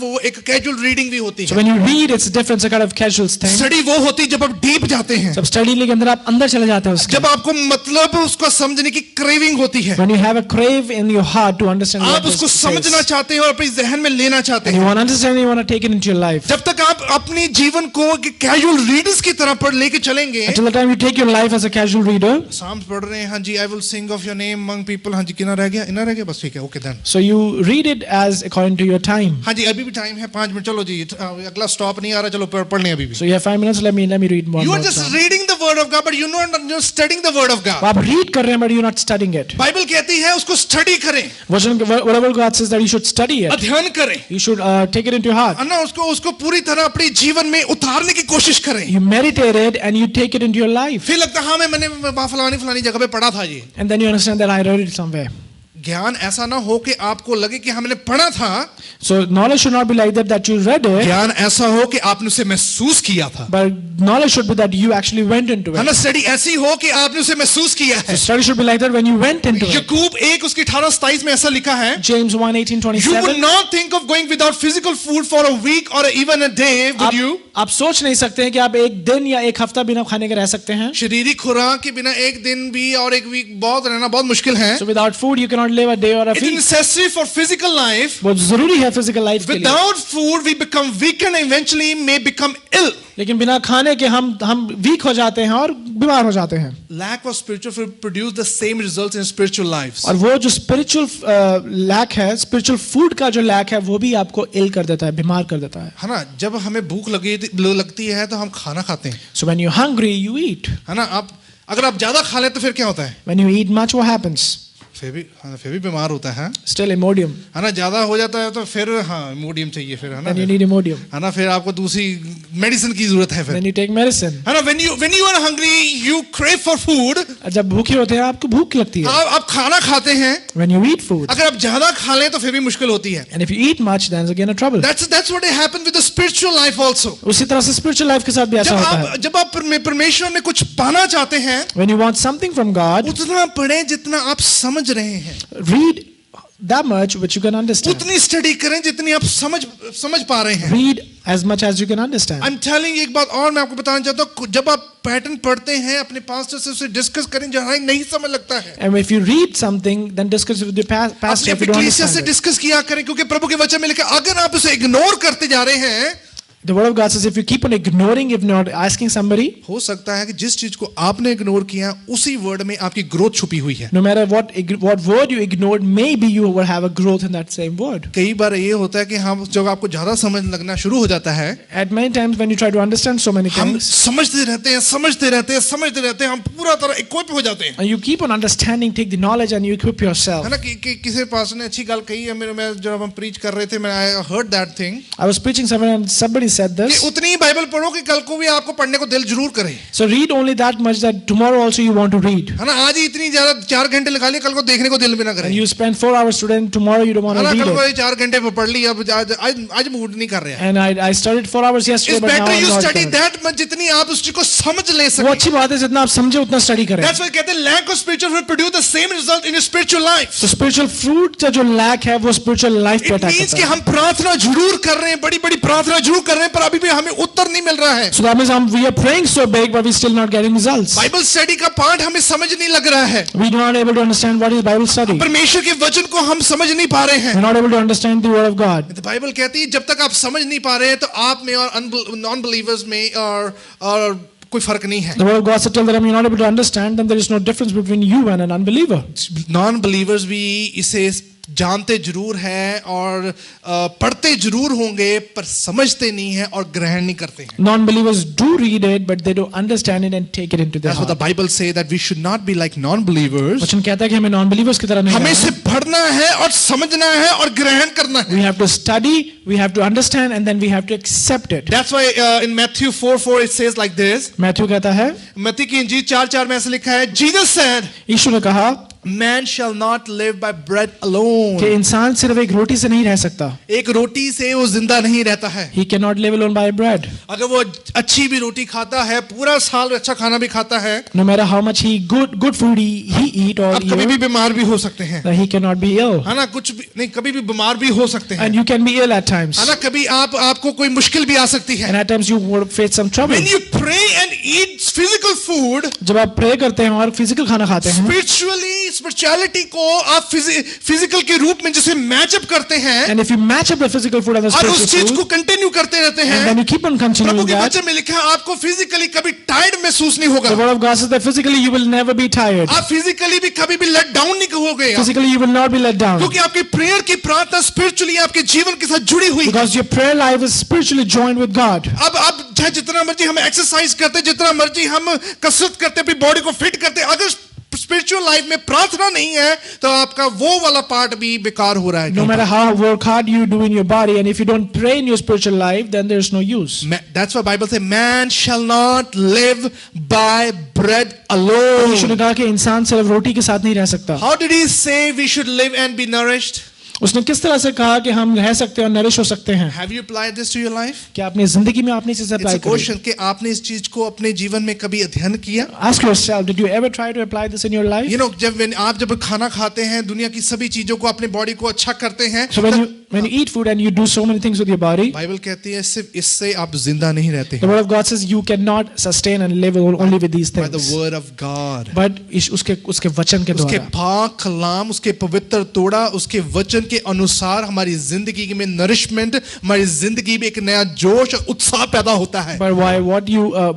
वो एक casual reading भी होती So है। when you read, it's different, it's a kind of casual thing. Study वो होती है जब आप डीप जाते हैं, जब स्टडी के अंदर आप अंदर चले जाते हैं उसके, जब आपको मतलब उसको समझने की क्रेविंग होती है, when you have a crave in your heart to understand what आप this उसको says. समझना चाहते हैं और अपने जहन में लेना चाहते And you हैं। want to understand, you want to take it into your life. जब तक आप अपने जीवन को कैजुअल रीडर्स की तरह पढ़ लेके चलेंगे, Until the time you take your life as a casual reader, Psalms पढ़ रहे हैं, हाँ जी, I will sing of your name among people, हाँ जी, कितना रह गया, इतना रह गया, बस ठीक है, okay done. so you read it as according to your time. हाँ जी, अभी भी टाइम है, 5 मिनट, चलो जी, अगला स्टॉप नहीं आ रहा, चलो पढ़ लें अभी भी। So you have 5 minutes. Let me read one You more are just time. reading the word of God, but you're studying the word of God. आप read कर रहे हैं, but you're not studying it. Bible कहती है उसको study करें, Whatever God says that you should study it. अध्ययन करें, You should take it into your heart. है ना, उसको पूरी तरह अपने जीवन में उतारने की कोशिश करें। You meditate it and you take it into your life. फिर लगता है हाँ मैंने फलानी जगह पे पढ़ा था ये। And then you understand that I read it somewhere. ज्ञान ऐसा ना हो कि आपको लगे कि हमने पढ़ा था, So knowledge should not be like that you read it, ज्ञान ऐसा हो कि आपने उसे महसूस किया था, but knowledge should be that you actually went into है it. ना। स्टडी ऐसी हो कि आपने उसे महसूस किया है। So study should be like that when you went into it. याकूब 1 उसकी 18:27 में ऐसा लिखा है, James 1:18-27. You would not think of going without physical food for a week or even a day, would you? आप सोच नहीं सकते हैं कि आप एक दिन या एक हफ्ता बिना खाने के रह सकते हैं. शारीरिक खुराक के बिना एक दिन भी और एक वीक बहुत रहना बहुत मुश्किल है। So without food you cannot live a day or a It week. is necessary for physical life. बहुत जरूरी है physical life के लिए. Without food we become weak and eventually may become ill. लेकिन बिना खाने के हम वीक हो जाते हैं और बीमार हो जाते हैं. Lack of spiritual food produce the same results in spiritual lives. और वो जो spiritual lack है, spiritual food का जो lack है, वो भी आपको ill कर देता है, बीमार कर देता है. है ना, जब हमें भूख लगती है तो हम खाना खाते हैं, So when you're hungry you eat. है ना। आप अगर आप ज्यादा खा लें तो फिर क्या होता है, When you eat much what happens? फिर भी बीमार होता है, Still Imodium. है ना। ज्यादा हो जाता है तो फिर हाँ इमोडियम चाहिए, फिर है ना, Then you need Imodium. है ना, फिर आपको दूसरी मेडिसिन की जरूरत है फिर, Then you take medicine. है ना। when you are hungry you crave for food. जब भूखे होते हैं आपको भूख लगती है. आप खाना खाते हैं, When you eat food. अगर आप ज्यादा खा लें तो फिर भी मुश्किल होती है। And if you eat much, then it's again a trouble. That's what happened with the spiritual life also. उसी तरह से spiritual life के साथ भी ऐसा होता है. जब आप परमेश्वर में कुछ पाना चाहते हैं, When you want something from God, उतना पढ़ें जितना आप समझ रहे हैं, read that much which you can understand. उतनी स्टडी करें जितनी आप समझ पा रहे हैं। Read as much as you can understand. I'm telling you, एक बात और मैं आपको बताना चाहता हूँ, जब आप पैटर्न पढ़ते हैं अपने पास्टर से उसे डिस्कस करें जहाँ नहीं समझ लगता है। And if you read something, then discuss with your pastor if you don't से understand it. डिस्कस किया करें, क्योंकि प्रभु के वचन में लिखा अगर आप उसे इग्नोर करते जा रहे हैं, The word of God says if you keep on ignoring, if not asking somebody, हो सकता है कि जिस चीज को आपने इग्नोर किया उसी वर्ड में आपकी ग्रोथ छुपी हुई है। no matter what word you ignored, maybe you will have a growth in that same word. कई बार ये होता है कि हम जब आपको ज्यादा समझ लगना शुरू हो जाता है, At many times when you try to understand so many हम things, समझते रहते हैं, हम पूरा तरह इक्विप हो जाते हैं, and you keep on understanding, take the knowledge and you equip yourself. है ना। कि किसी पास ने अच्छी गल कही है, मैं जब हम प्रीच कर रहे थे, मैं I heard that thing, I was preaching somewhere and somebody said कि this. उतनी ही बाइबल पढ़ो कि कल को भी आपको पढ़ने को दिल जरूर करे, So read only that much that tomorrow also you want to read. है ना। आज ही इतनी ज्यादा 4 घंटे निकालिए, कल को देखने को दिल भी ना करे, And you spend 4 hours today and tomorrow you don't want है to ना। read कल को it. 4 घंटे पढ़ ली, अब आज मूड नहीं कर रहा है। And I studied 4 hours yesterday, It's but now better I'm you not study doing it. that much जितनी आप उस चीज को समझ ले वो सकें। अच्छी बात है, जितना आप समझे उतना स्टडी करें. That's why कहते हैं lack of spiritual fruit produce the same result in your spiritual life. So spiritual fruit का जो lack है वो spiritual life पे It अटैक means करता कि है. हम प्रार्थना जरूर कर रहे हैं, बड़ी प्रार्थना जरूर कर रहे हैं, पर अभी भी हमें उत्तर नहीं मिल रहा है। So that means we are praying so big but we still not getting results. Bible study का पार्ट हमें समझ नहीं लग रहा है, We are not able to understand what is Bible study. परमेश्वर के वचन को हम समझ नहीं पा रहे हैं। We are not able to understand the word of God. तो बाइबल कहती है जब तक आप समझ नहीं पा रहे हैं तो आप में और नॉन बिलीवर्स में और कोई फर्क नहीं है। The word of God said till that you're not able to understand, then there is no difference between you and an unbeliever. Non believers भी इसे जानते जरूर हैं और पढ़ते जरूर होंगे, पर समझते नहीं हैं और ग्रहण नहीं करते हैं। Non-believers do read it, but they don't understand it and take it into their That's what the heart. Bible say that we should not be like non-believers. वचन कहता है कि हमें non-believers की तरह नहीं हमें रहना इसे है. पढ़ना है और समझना है और ग्रहण करना है। We have to study, we have to understand, and then we have to accept it. That's why in Matthew 4:4 it says like this. Matthew कहता है, मत्ती की इंजील 4:4 में ऐसे लिखा है, Jesus said, यीशु ने कहा, Man shall not live by bread alone. कि इंसान सिर्फ एक रोटी से नहीं रह सकता. एक रोटी से वो जिंदा नहीं रहता है. He cannot live alone by bread. अगर वो अच्छी भी रोटी खाता है, पूरा साल अच्छा खाना भी खाता है, No matter how much good food he eat or आप कभी भी बीमार भी हो सकते हैं. he cannot be ill. है ना, कुछ भी नहीं, कभी भी बीमार भी हो सकते हैं. And you can be ill at times. है ना, कभी आपको कोई मुश्किल भी आ सकती है. And at times you would face some trouble. When you pray and eat physical food, जब आप प्रे करते हैं और फिजिकल खाना खाते हैं, स्पिरिचुअलिटी को आप फिजिकल के रूप में जैसे मैचअप करते हैं, and if you match up the physical food and the और उस spiritual चीज food, को कंटिन्यू करते रहते हैं, and then you keep on Prabhu continuing के that, वचन में लिखा है आपको फिजिकली कभी टायर्ड महसूस नहीं होगा. the word of God says that physically you will never be tired. आप फिजिकली भी कभी भी लेट डाउन नहीं होगे, Physically you will not be let down. क्योंकि आपकी प्रेयर की प्रार्थना स्पिरिचुअली आपके जीवन के साथ जुड़ी हुई है. Because your prayer life is spiritually joined with God. अब चाहे जितना मर्जी हम एक्सरसाइज करते, जितना मर्जी हम कसरत करते, अपनी बॉडी को फिट करते, अगर स्पिरिचुअल लाइफ में प्रार्थना नहीं है तो आपका वो वाला पार्ट भी बेकार हो रहा है. No matter how work hard you do in your body, and if you don't pray in your spiritual life, then there's no use. That's why Bible says man shall not live by bread alone. यीशु ने कहा कि इंसान सिर्फ रोटी के साथ नहीं रह सकता. How did he say we should live and be nourished? उसने किस तरह से कहा कि हम रह सकते हैं और नरिश हो सकते हैं? Have you applied this to your life? क्या आपने जिंदगी में आपने इसे अप्लाई किया? क्वेश्चन कि आपने इस चीज को अपने जीवन में कभी अध्ययन किया? Ask yourself, did you ever try to apply this in your life? You know, जब खाना खाते हैं, दुनिया की सभी चीजों को अपने बॉडी को अच्छा करते हैं. So when you eat food and you do so many things with your body, Bible कहती है सिर्फ इससे आप जिंदा नहीं रहते. The word of God says you cannot sustain and live only with these things. By the word of God. But उसके वचन के द्वारा. उसके पाक कलाम, उसके पवित्र तोड़ा, उसके वचन के अनुसार हमारी जिंदगी में नरिशमेंट, हमारी जिंदगी में एक नया जोश और उत्साह पैदा होता है. But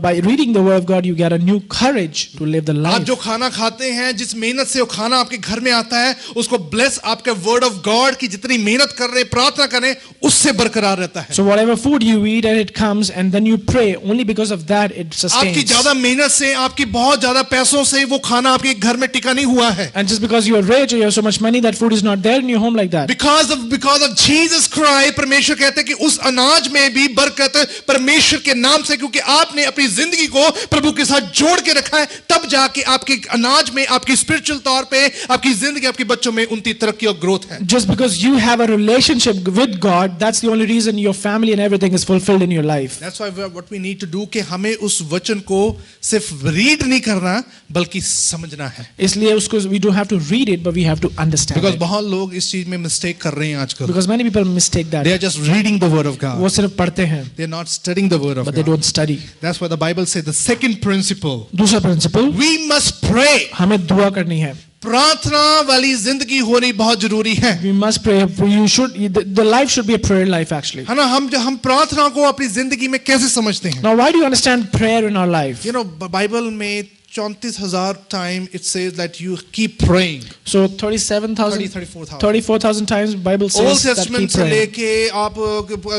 by reading the word of God you get a new courage to live the life. आप जो खाना खाते हैं, जिस मेहनत से वो खाना आपके घर में आता है, उसको ब्लेस आपके वर्ड ऑफ गॉड की जितनी मेहनत कर रहे, प्रार्थना करें, उससे बरकरार रहता है. So whatever food you eat and it comes and then you pray, only because of that it sustains. आपकी ज्यादा मेहनत से, आपकी बहुत ज्यादा पैसों से वो खाना आपके घर में टिका नहीं हुआ है. And just because you are rich or you have so much money, that food is not there in your home like that. Because of Jesus Christ, परमेश्वर कहते हैं कि उस अनाज में भी बरकत परमेश्वर के नाम से, क्योंकि आपने अपनी जिंदगी को प्रभु के साथ जोड़ के रखा है, तब जाके आपके अनाज में, आपकी स्पिरिचुअल तौर पे, आपकी जिंदगी, आपके बच्चों में उनकी तरक्की और ग्रोथ है. Just because you have a relationship with God, that's the only reason your family and everything is fulfilled in your life. That's why what we need to do कि हमें उस वचन को सिर्फ रीड नहीं करना बल्कि समझना है. इसलिए उसको we don't have to read it, but we have to understand. Because it. बहुत लोग इस चीज में मिस्टेक कर रहे हैं आजकल. Because many people mistake that. They are just reading the word of God. वो सिर्फ पढ़ते हैं. They are not studying the word of but God. They don't study. That's why the Bible says the second principle. दूसरा principle. We must pray. हमें दुआ करनी है. प्रार्थना वाली जिंदगी होनी बहुत जरूरी है. We must pray. You should. The life should be a prayer life actually. है ना, हम प्रार्थना को अपनी जिंदगी में कैसे समझते हैं? Now why do you understand prayer in our life? You know, Bible में 34,000 times it says that you keep praying. So 34,000 times Bible says Old that Testament keep से praying. लेके आप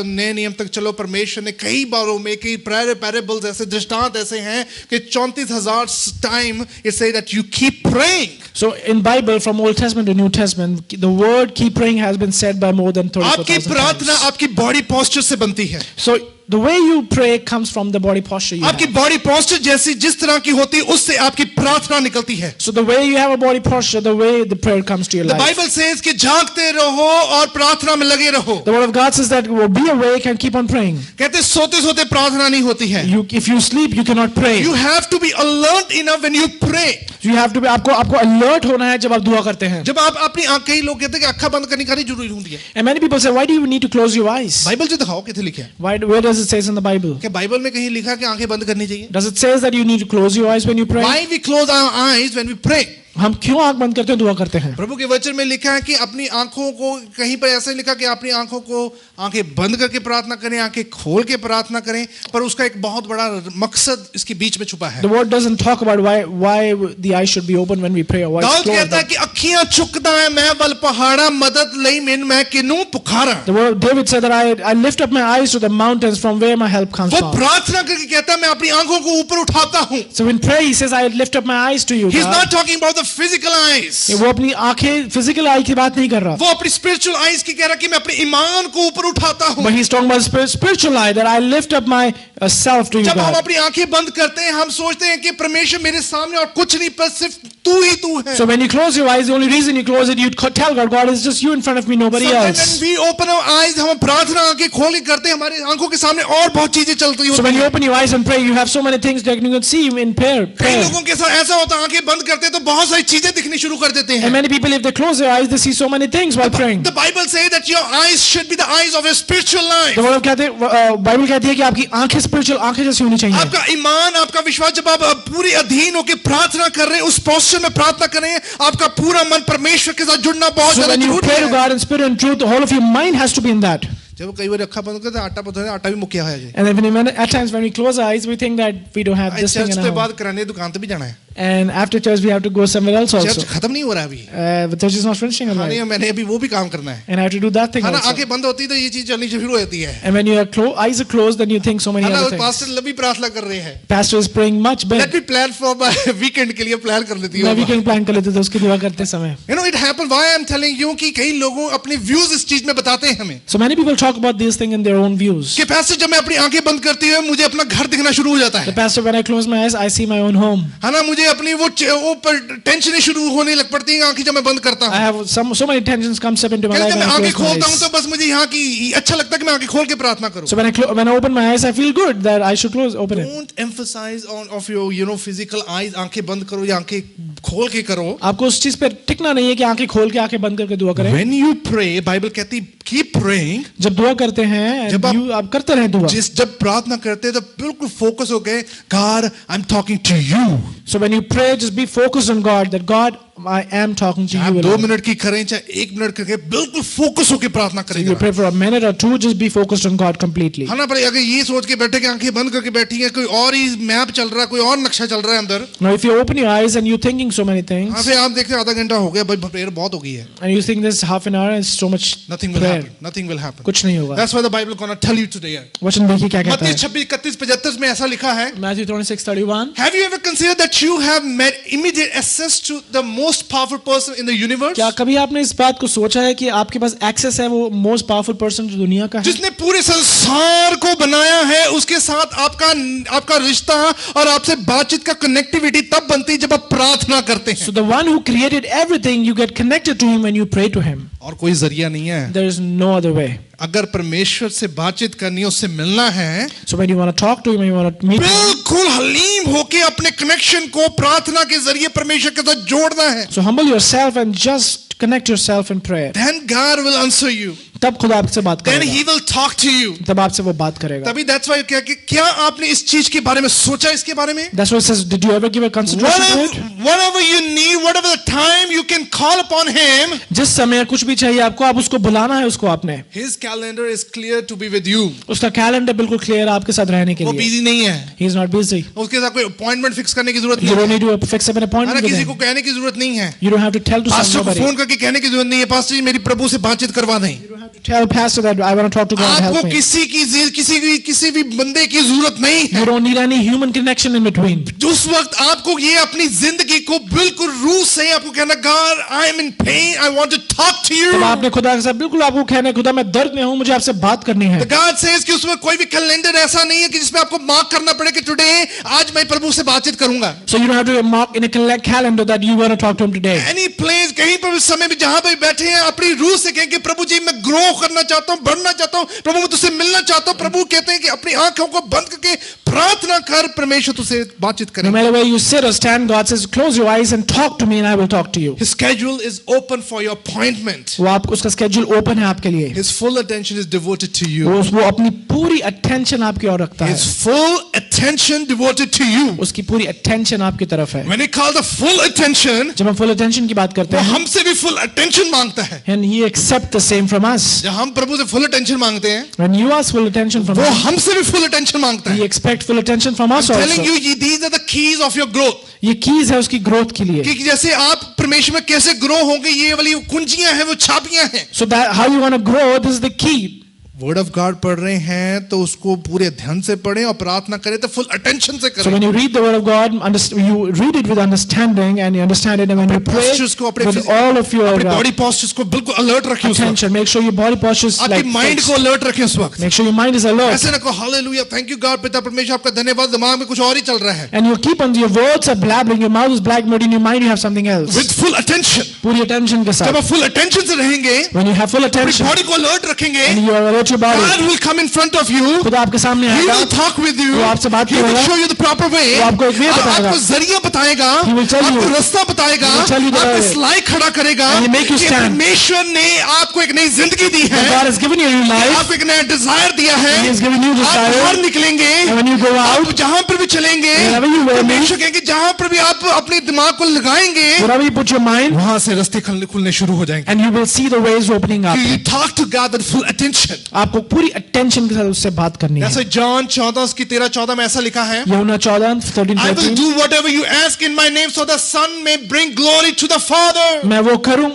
नए नियम तक चलो, परमेश्वर ने कई बारों में कई पैराबल्स ऐसे दृष्टांत ऐसे हैं कि 34,000 time it says that you keep praying. So in Bible from Old Testament to New Testament the word keep praying has been said by more than 34,000 आपकी प्रार्थना times. आपकी बॉडी पोस्चर से बनती है. So the way you pray comes from the body posture you आपकी have. Body posture जैसी जिस तरह की होती है उससे आपकी प्रार्थना निकलती है. So the way you have a body posture, the way the prayer comes to your The life. Bible says कि जागते रहो और प्रार्थना में लगे रहो. The word of God says that be awake and keep on praying. कहते सोते सोते प्रार्थना नहीं होती है. If you sleep, you cannot pray. You have to be alert enough when you pray. You have to be आपको alert होना है जब आप दुआ करते हैं. जब आप अपनी कई लोग कहते हैं कि अखा बंद करने की जरूरी होती है. And many people say, why do you need to close your eyes? Bible से दिखाओ किथे लिखा है. Where does it say in the Bible? क्या बाइबल में कहीं लिखा है कि आंखें बंद करनी चाहिए? Does it say that you need to close your eyes when you pray? Why we close our eyes when we pray? हम क्यों आंख बंद करते हैं दुआ करते हैं? प्रभु के वचन में लिखा है कि अपनी आंखों को, कहीं पर ऐसे लिखा कि अपनी आंखों को आंखें बंद करके प्रार्थना करें, आंखें खोल के प्रार्थना करें, पर उसका एक बहुत बड़ा मकसद इसके बीच में छुपा है. The word doesn't talk about why the eyes should be open when we pray or why it's Dawood closed. कहता है कि अखियां चुकदा है मैं वल पहाड़ा मदद लई मैं किनू पुकारा. The word David said that I lift up my eyes to the mountains from where my help comes वो from. प्रार्थना करके कहता है मैं अपनी आंखों को ऊपर उठाता हूं. So in prayer he says I lift up my eyes to you. He's God. not talking about the physical eyes. वो अपनी आंखें फिजिकल आई की बात नहीं कर रहा, वो अपनी spiritual eyes की कह रहा कि मैं अपने ईमान को ऊपर उठाता हूँ. but he's talking about spiritual eye, that I lift up my self to you, जब हम God. अपनी आंखें बंद करते हैं हम सोचते हैं कि परमेश्वर मेरे सामने और कुछ नहीं पर सिर्फ तू ही तू है. So when you close your eyes, the only reason you close it, you tell God, God, is just you in front of me, nobody Sometimes else. when we open our eyes, हम प्रार्थना आंखें खोल के करते हैं, हमारे आंखों के सामने और बहुत चीजें चलती So होती when you हैं. open your eyes and pray, you have so many things that you can see in prayer. कई लोगों के साथ ऐसा होता है आंखें बंद करते हैं तो बहुत सारी चीजें दिखनी शुरू कर देते And हैं. many people, if they close their eyes, they see so many things while praying. The Bible says that your eyes should be the eyes of your spiritual life. तो वो कहते हैं, बाइबल कहती है कि आपकी आंखें स्पिरिचुअल आंखें जैसी होनी चाहिए. आपका ईमान, आपका विश्वास, जब आप पूरी अधीन होकर प्रार्थना कर रहे हैं, उस पोस्चर में प्रार्थना कर रहे हैं, आपका पूरा मन परमेश्वर के साथ जुड़ना बहुत So ज्यादा when you जरूरी pray to है. God in spirit and truth, the whole of your mind has to be in that. जब कई बार अखा बंद करते हैं आटा पता है आटा भी मुक्या है. And then at times when we close our eyes, we think that we don't have this thing church in के our home. बाद कराने दुकान पे भी जाना है. And after church, we have to go somewhere else also. Church खत्म नहीं हो रहा अभी. But church is not finishing. हाँ Right? नहीं मैंने अभी वो भी काम करना है. And I have to do that thing हाँ ना also. आंखें बंद होती है तो ये चीज चलनी शुरू हो जाती है. And when your eyes are closed, then you think so many हाँ ना other things. पास्टर लंबी प्रार्थना कर रहे हैं. Pastor is praying much Let better. me plan for my weekend के लिए प्लान कर लेती मैं हूँ. weekend plan कर लेते थे उसकी दुआ करते समय. You know it happened. Why I'm telling you कि कई लोगों अपने views इस चीज में बताते हैं हमें. So many people talk about these things in their own views. कि पैसे जब मैं अपनी आंखें बंद करती हूँ मुझे अपना घर दिखना शुरू हो जाता The है. pastor, when I close my eyes, I see my own home. है ना मुझे अपनी वो टेंशनें शुरू होने लग पड़ती हैं आंखें जब मैं बंद करता I हूँ. have so many tensions comes up into my life जब when मैं I आंखें close my खोलता हूँ eyes. तो बस मुझे यहाँ की अच्छा लगता है कि मैं आंखें खोल के प्रार्थना करूँ. So when I open my eyes, I feel good that I should open it. Don't emphasize on of your physical eyes. आंखें बंद करो या आंखें खोल के करो. आपको उस चीज पे टिकना नहीं है कि आंखें खोल के आंखें बंद करके दुआ करें. When you pray, Bible कहती keep praying. जब दुआ करते हैं, जब आप करते रहें दुआ. जब प्रार्थना करते हैं तो बिल्कुल फोकस हो गए. God, I'm talking to you. So when you pray, just be focused on God. That God, I am talking to आप you. 2 alone. मिनट की करें चाहे 1 मिनट करके बिल्कुल फोकस होकर प्रार्थना So you करें. pray for a minute or two, just be focused on God completely. हाँ ना पर अगर ये सोच के बैठे कि आंखें बंद करके बैठी हैं कोई और ही मैप चल रहा है कोई और नक्शा चल रहा है अंदर. Now if you open your eyes and you're thinking so many हाँ things, फिर आप देखते हैं आधा घंटा हो गया भाई प्रेयर बहुत हो गई है. and you think this half an hour is so much Nothing will prayer, happen. Nothing will happen. कुछ नहीं होगा. That's why the Bible gonna tell you today. वचन देखिए क्या कहता मत्ती है. 26 31 75 में ऐसा लिखा है. Matthew 26:31. Have you ever considered that you have met immediate access to the most powerful person in the universe? क्या कभी आपने इस बात को सोचा है कि आपके पास एक्सेस है वो मोस्ट पावरफुल पर्सन जो दुनिया का है, जिसने पूरे संसार को बनाया है उसके साथ आपका रिश्ता और आपसे बातचीत का कनेक्टिविटी तब बनती है जब आप प्रार्थना करते हैं. So the one who created everything, you get connected to him when you pray to him. और कोई जरिया नहीं है. There is no other way. अगर परमेश्वर से बातचीत करनी है उससे मिलना है So when you want to talk to him, when you want to meet him, बिल्कुल हलीम होके अपने कनेक्शन को प्रार्थना के जरिए परमेश्वर के साथ जोड़ना है. so humble yourself and just connect yourself in prayer. Then God will answer you. तब खुदा आपसे बात Then करेगा. He will talk to you. तब आपसे वो बात करेगा. तभी that's why क्या आपने इस चीज के बारे में सोचा इसके बारे में? That's why it says, did you ever give a consideration to it? Whatever you need, whatever the time you can call upon Him. जिस समय कुछ भी चाहिए आपको, आप उसको बुलाना है उसको आपने. His calendar is clear to be with you. उसका कैलेंडर बिल्कुल क्लियर आपके साथ रहने के वो लिए. बिजी नहीं है. He is not busy. उसके साथ कोई अपॉइंटमेंट फिक्स करने की जरूरत You नहीं don't है. need to fix up an appointment with किसी him. को कहने की जरूरत नहीं है. You don't have to tell to pastor को somebody. फोन करके कहने की जरूरत नहीं है पास्टर जी मेरी प्रभु से बातचीत करवा दें. You don't have to tell pastor that I want to talk to God, आपको help me. किसी भी बंदे की जरूरत नहीं है. You don't need any human connection in between. उस वक्त आपको ये अपनी जिंदगी को बिल्कुल रूह से आपको कहना God I am in pain I want to talk to you. तब आपने खुदा के साथ बिल्कुल आपको कहना है, खुदा मैं दर्द में हूँ, मुझे आपसे बात करनी है. The God says कि उसमें कोई भी कैलेंडर ऐसा नहीं है कि जिसमें आपको मार्क करना पड़े कि टुडे आज मैं प्रभु से बातचीत करूंगा. So you don't have to mark in a calendar that you want to talk to him today. Any place कहीं पर भी समय में जहां पर बैठे हैं अपनी रूह से कहें कि प्रभु जी मैं ग्रो करना चाहता हूं बढ़ना चाहता हूं प्रभु मैं तुझसे मिलना चाहता हूं. प्रभु कहते हैं कि अपनी आंखों को बंद करके प्रार्थना कर परमेश्वर तुझसे बातचीत No करें. matter where you sit or stand, God says, close your eyes and talk to me and I will talk to you. His schedule is open for your appointment. वो आप उसका schedule open है आपके लिए. His full attention is devoted to you. वो अपनी पूरी attention आपकी ओर रखता है. His full attention devoted to you. उसकी पूरी attention आपकी तरफ है. When he calls the full attention, जब हम full attention की बात करते वो हैं, हमसे भी full attention मांगता है. and He accepts the same from us. जब हम प्रभु से full attention मांगते हैं, When you ask full attention from वो us, हमसे भी full attention मांगता He है. expects full attention from us I'm telling also. you, these are the keys of your growth. ये keys है उसकी growth के लिए. कि जैसे आप परमेश्वर में कैसे ग्रो होंगे ये वाली कुंजियां हैं वो चाबियां हैं. So that how you want to grow, this is the key. Word of God पढ़ रहे हैं तो उसको पूरे ध्यान से पढ़ें और प्रार्थना करें तो फुल अटेंशन से So करें। when you read the word of God, you read it with understanding and you understand it, and when you pray postures को अपने with all of your अपनी बॉडी postures को बिल्कुल अलर्ट रखें उस वक्त। attention, make sure your body posture is आपकी like mind fixed. को अलर्ट रखें उस वक्त। Make sure your mind is alert. ऐसे ना कहो हालेलुया थैंक यू गॉड पिता परमेश्वर आपका धन्यवाद, दिमाग में कुछ और ही चल रहा है। And you keep on, your words are blabbering, your mouth is blabbering, but in your mind you have something else. With full attention. पूरी attention के जब साथ. आप फुल अटेंशन से रहेंगे, When you have full अपनी attention बॉडी को alert रखेंगे, and you are alert your body, God will come in front of you, खुदा आपके सामने He आएगा, will talk with you, वो आपसे बात He will करेगा, show you the proper way, वो आपको एक way बताएगा, आपको जरिया बताएगा, He will tell आपको you, रास्ता बताएगा, He will tell you the आपको way, स्लाइड खड़ा करेगा and He make you कि stand. परमेश्वर ने आपको एक नई जिंदगी दी है, that God has given you a new life, आपको एक नया डिजायर दिया है, He has given you आप desire, बाहर निकलेंगे, and when you go आप out, जहां पर भी चलेंगे, wherever you will परमेश्वर कहेंगे जहां पर भी आप अपने दिमाग को लगाएंगे, wherever you put your mind, वहां से रास्ते खुलने शुरू हो जाएंगे। and you will see the ways opening up. You talk to God with full attention. आपको पूरी attention के साथ उससे बात करनी है. जैसे जॉन 14:13-14 में ऐसा लिखा है, यूहन्ना 14:13 I will 14. do whatever you ask in my name so the Son may bring glory to the Father. मैं वो करूं,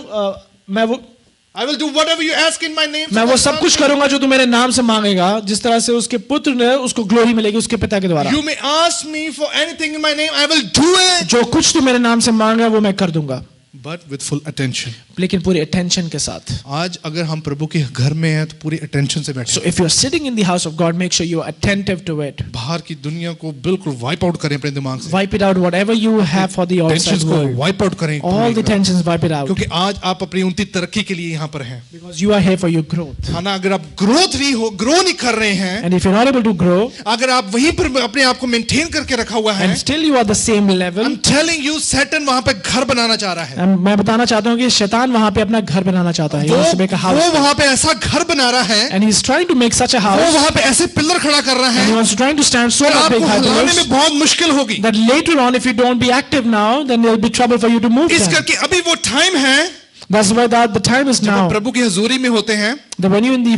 I will do whatever you ask in my name. so मैं वो the सब Son कुछ करूंगा जो तू मेरे नाम से मांगेगा, जिस तरह से उसके पुत्र ने उसको ग्लोरी मिलेगी उसके पिता के द्वारा. You may ask me for anything in my name, I will do it. जो कुछ तू मेरे नाम से मांगा वो मैं कर दूंगा, But with full attention. लेकिन पूरी अटेंशन के साथ. आज अगर हम प्रभु के घर में हैं तो पूरी अटेंशन से बैठे. So if you are sitting in the house of God, make sure you are attentive to it. बाहर की दुनिया को बिल्कुल वाइप आउट करें अपने दिमाग से. Wipe it out whatever you have for the outside tensions को world. वाइप आउट करें. All the tensions, wipe it out. क्योंकि आज आप अपनी उन्नति तरक्की के लिए यहाँ पर हैं. Because you are here for your growth. हाँ ना, अगर आप ग्रो नहीं कर रहे हैं, And if you're not able to grow, अगर आप वहीं पर अपने आप को मेंटेन करके रखा हुआ है, and still you are the same level, I'm telling you, Satan वहां पे घर बनाना चाह रहा है. मैं बताना चाहता हूँ कि शैतान वहां पे अपना घर बनाना चाहता है. He wants to make a house. वो वहां पे ऐसा घर बना रहा है, And he's trying to make such a वो house, वहां पे ऐसे पिलर खड़ा कर रहा and he है wants to trying to stand so कि much big आपको high हिलाने pillars में बहुत मुश्किल होगी. that later on, if you don't be active now, then there'll be trouble for you to move इस them. करके अभी वो टाइम है That's why the time is जब now. आप प्रभु की हजूरी में होते हैं. That when you're in the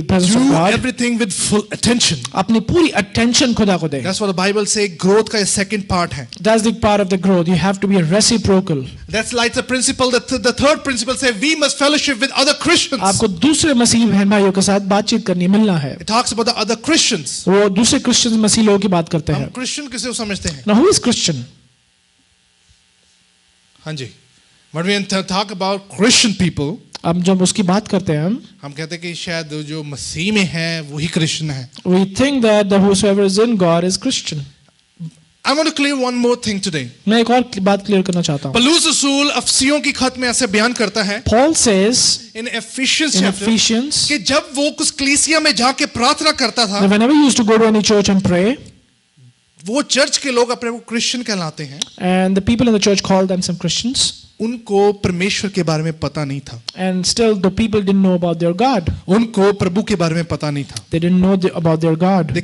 presence of Do God, everything with full attention. अपनी पूरी attention खुदा को दे. That's what the Bible says. Growth का second part है. That's the part of the growth. You have to be reciprocal. That's like the principle. The third principle says we must fellowship with other Christians. आपको दूसरे मसीह बहन भाइयों के साथ बातचीत करनी है, मिलना है. It talks about the other Christians. वो दूसरे क्रिश्चियन मसीह लोगों की बात करते हम हैं. क्रिश्चियन किसे समझते हैं? Now who is Christian? हाँ जी. When we talk about Christian people, अब जब उसकी बात करते हैं हम कहते हैं कि शायद जो मसीह में है वही क्रिश्चियन है. we think that the whosoever is in God is Christian. I want to clear one more thing today. मैं एक और बात क्लियर करना चाहता हूँ. पौलुस रसूल अफसियों की खत में ऐसे बयान करता है Paul says in Ephesians in chapter Ephesians कि जब वो कुछ कलीसिया में जाके प्रार्थना करता था, that whenever he used to go to any church and pray, वो चर्च के लोग अपने को क्रिश्चियन कहलाते हैं, and the people in the church called themselves Christians, उनको परमेश्वर के बारे में पता नहीं था. and still the people didn't know about their God. उनको प्रभु के बारे में पता नहीं था. They didn't know about their God.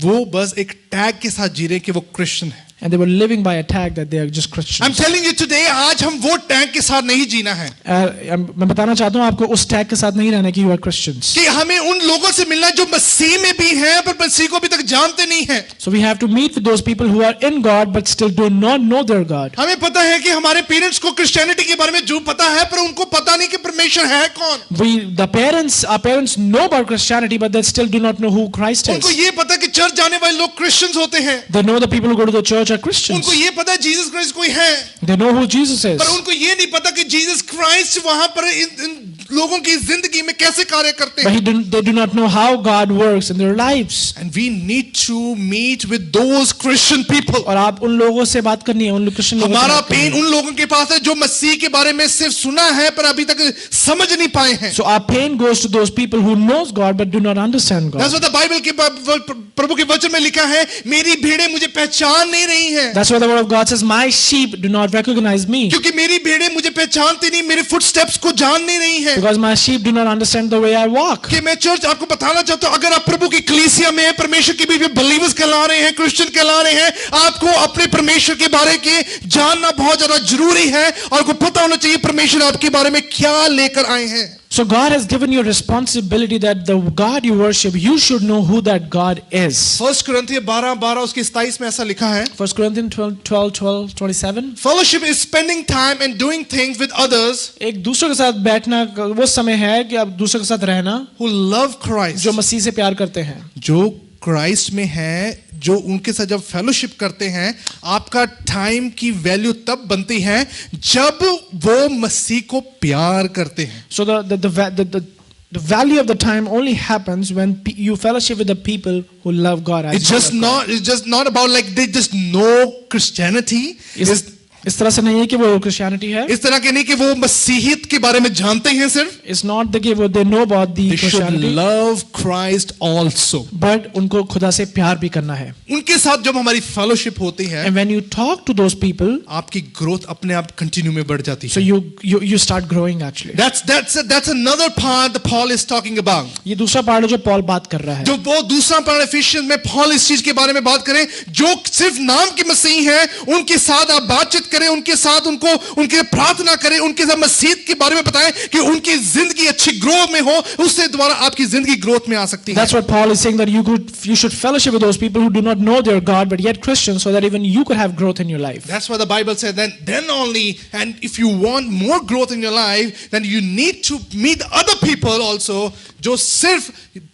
वो बस एक टैग के साथ जी रहे कि वो क्रिश्चियन है. And they were living by a tag that they are just Christians. I'm telling you today, आज हम वो टैग के साथ नहीं जीना है. मैं बताना चाहता हूँ आपको उस टैग के साथ नहीं रहना कि you are Christians. कि हमें उन लोगों से मिलना जो मसीह में भी हैं पर मसीह को अभी तक जानते नहीं हैं. So we have to meet with those people who are in God but still do not know their God. हमें पता है कि हमारे पेरेंट्स को क्रिश्चियनिटी के बारे में जो पता है पर उनको पता नहीं कि परमेश्वर है कौन. Our parents know about Christianity but they still do not know who Christ उनको is. ये पता है कि चर्च जाने वाले लोग क्रिश्चियंस होते हैं. They know the people who go to the church are Christians. उनको ये पता है जीसस क्राइस्ट कोई है. They know who Jesus is. पर उनको ये नहीं पता कि जीसस क्राइस्ट वहां पर इन लोगों की जिंदगी में कैसे कार्य करते But हैं. they do not know how God works in their lives. And we need to meet with those Christian people. और आप उन लोगों से बात करनी है, उन क्रिश्चियन लोगों से हमारा बात करनी पेन है. उन लोगों के पास है जो मसीह के बारे में सिर्फ सुना है पर अभी तक समझ नहीं पाए हैं. So our pain goes to those people who knows God but do not understand God. That's what the Bible के प्रभु के वचन में लिखा है, मेरी भेड़ें मुझे पहचान नहीं रही हैं. That's why the word of God says, my sheep do not recognize me. क्योंकि मेरी भेड़ें मुझे पहचानती नहीं, मेरे फुटस्टेप्स को जान नहीं रही हैं. Because my sheep do not understand the way I walk. कि मैं चर्च आपको बताना चाहता हूं, अगर आप प्रभु की कलीसिया में हैं, परमेश्वर के भी बलीवर्स कहला रहे हैं, क्रिश्चियन कहला रहे हैं, आपको अपने परमेश्वर के बारे के जानना बहुत ज्यादा जरूरी है और आपको पता होना चाहिए परमेश्वर आपके बारे में क्या लेकर आए हैं. So God has given you a responsibility that the God you worship, you should know who that God is. 1 कुरिन्थियों 12:12 उसके 27 में ऐसा लिखा है, 1 Corinthians 12:27. Fellowship is spending time and doing things with others एक दूसरे के साथ बैठना वो समय है कि आप दूसरे के साथ रहना who love Christ, जो मसीह से प्यार करते हैं. जो क्राइस्ट में है, जो उनके साथ जब फेलोशिप करते हैं, आपका टाइम की वैल्यू तब बनती है जब वो मसीह को प्यार करते हैं. So the value of the time only happens when you fellowship with the people who love God. It's just not about like they just know Christianity. इस तरह से नहीं है कि वो क्रिश्चियनिटी है. इस तरह के नहीं कि वो मसीहियत के बारे में जानते हैं सिर्फ. It's not that वो they know about the They should Christianity. love Christ also. But उनको खुदा से प्यार भी करना है. उनके साथ जब हमारी फेलोशिप होती है, And when you talk to those people, आपकी ग्रोथ अपने आप कंटिन्यू में बढ़ जाती so है. you start growing actually. That's another part that Paul is talking about. ये दूसरा पार्ट है जो पॉल बात कर रहा है. जो वो दूसरा पार्ट एफिशिएंस में पॉल इस चीज के बारे में बात करें, जो सिर्फ नाम के मसीह हैं, उनके साथ आप बातचीत करें, उनके साथ उनके प्रार्थना करें, उनके साथ मसीह के बारे में बताएं कि उनकी जिंदगी अच्छी ग्रोथ में हो, उससे द्वारा आपकी जिंदगी ग्रोथ में आ सकती है. That's what Paul is saying, that you should fellowship with those people who do not know their God but yet Christians, so that even you could have growth in your life. That's why the Bible says then only, and if you want more growth in your life, then you need to meet other people also जो सिर्फ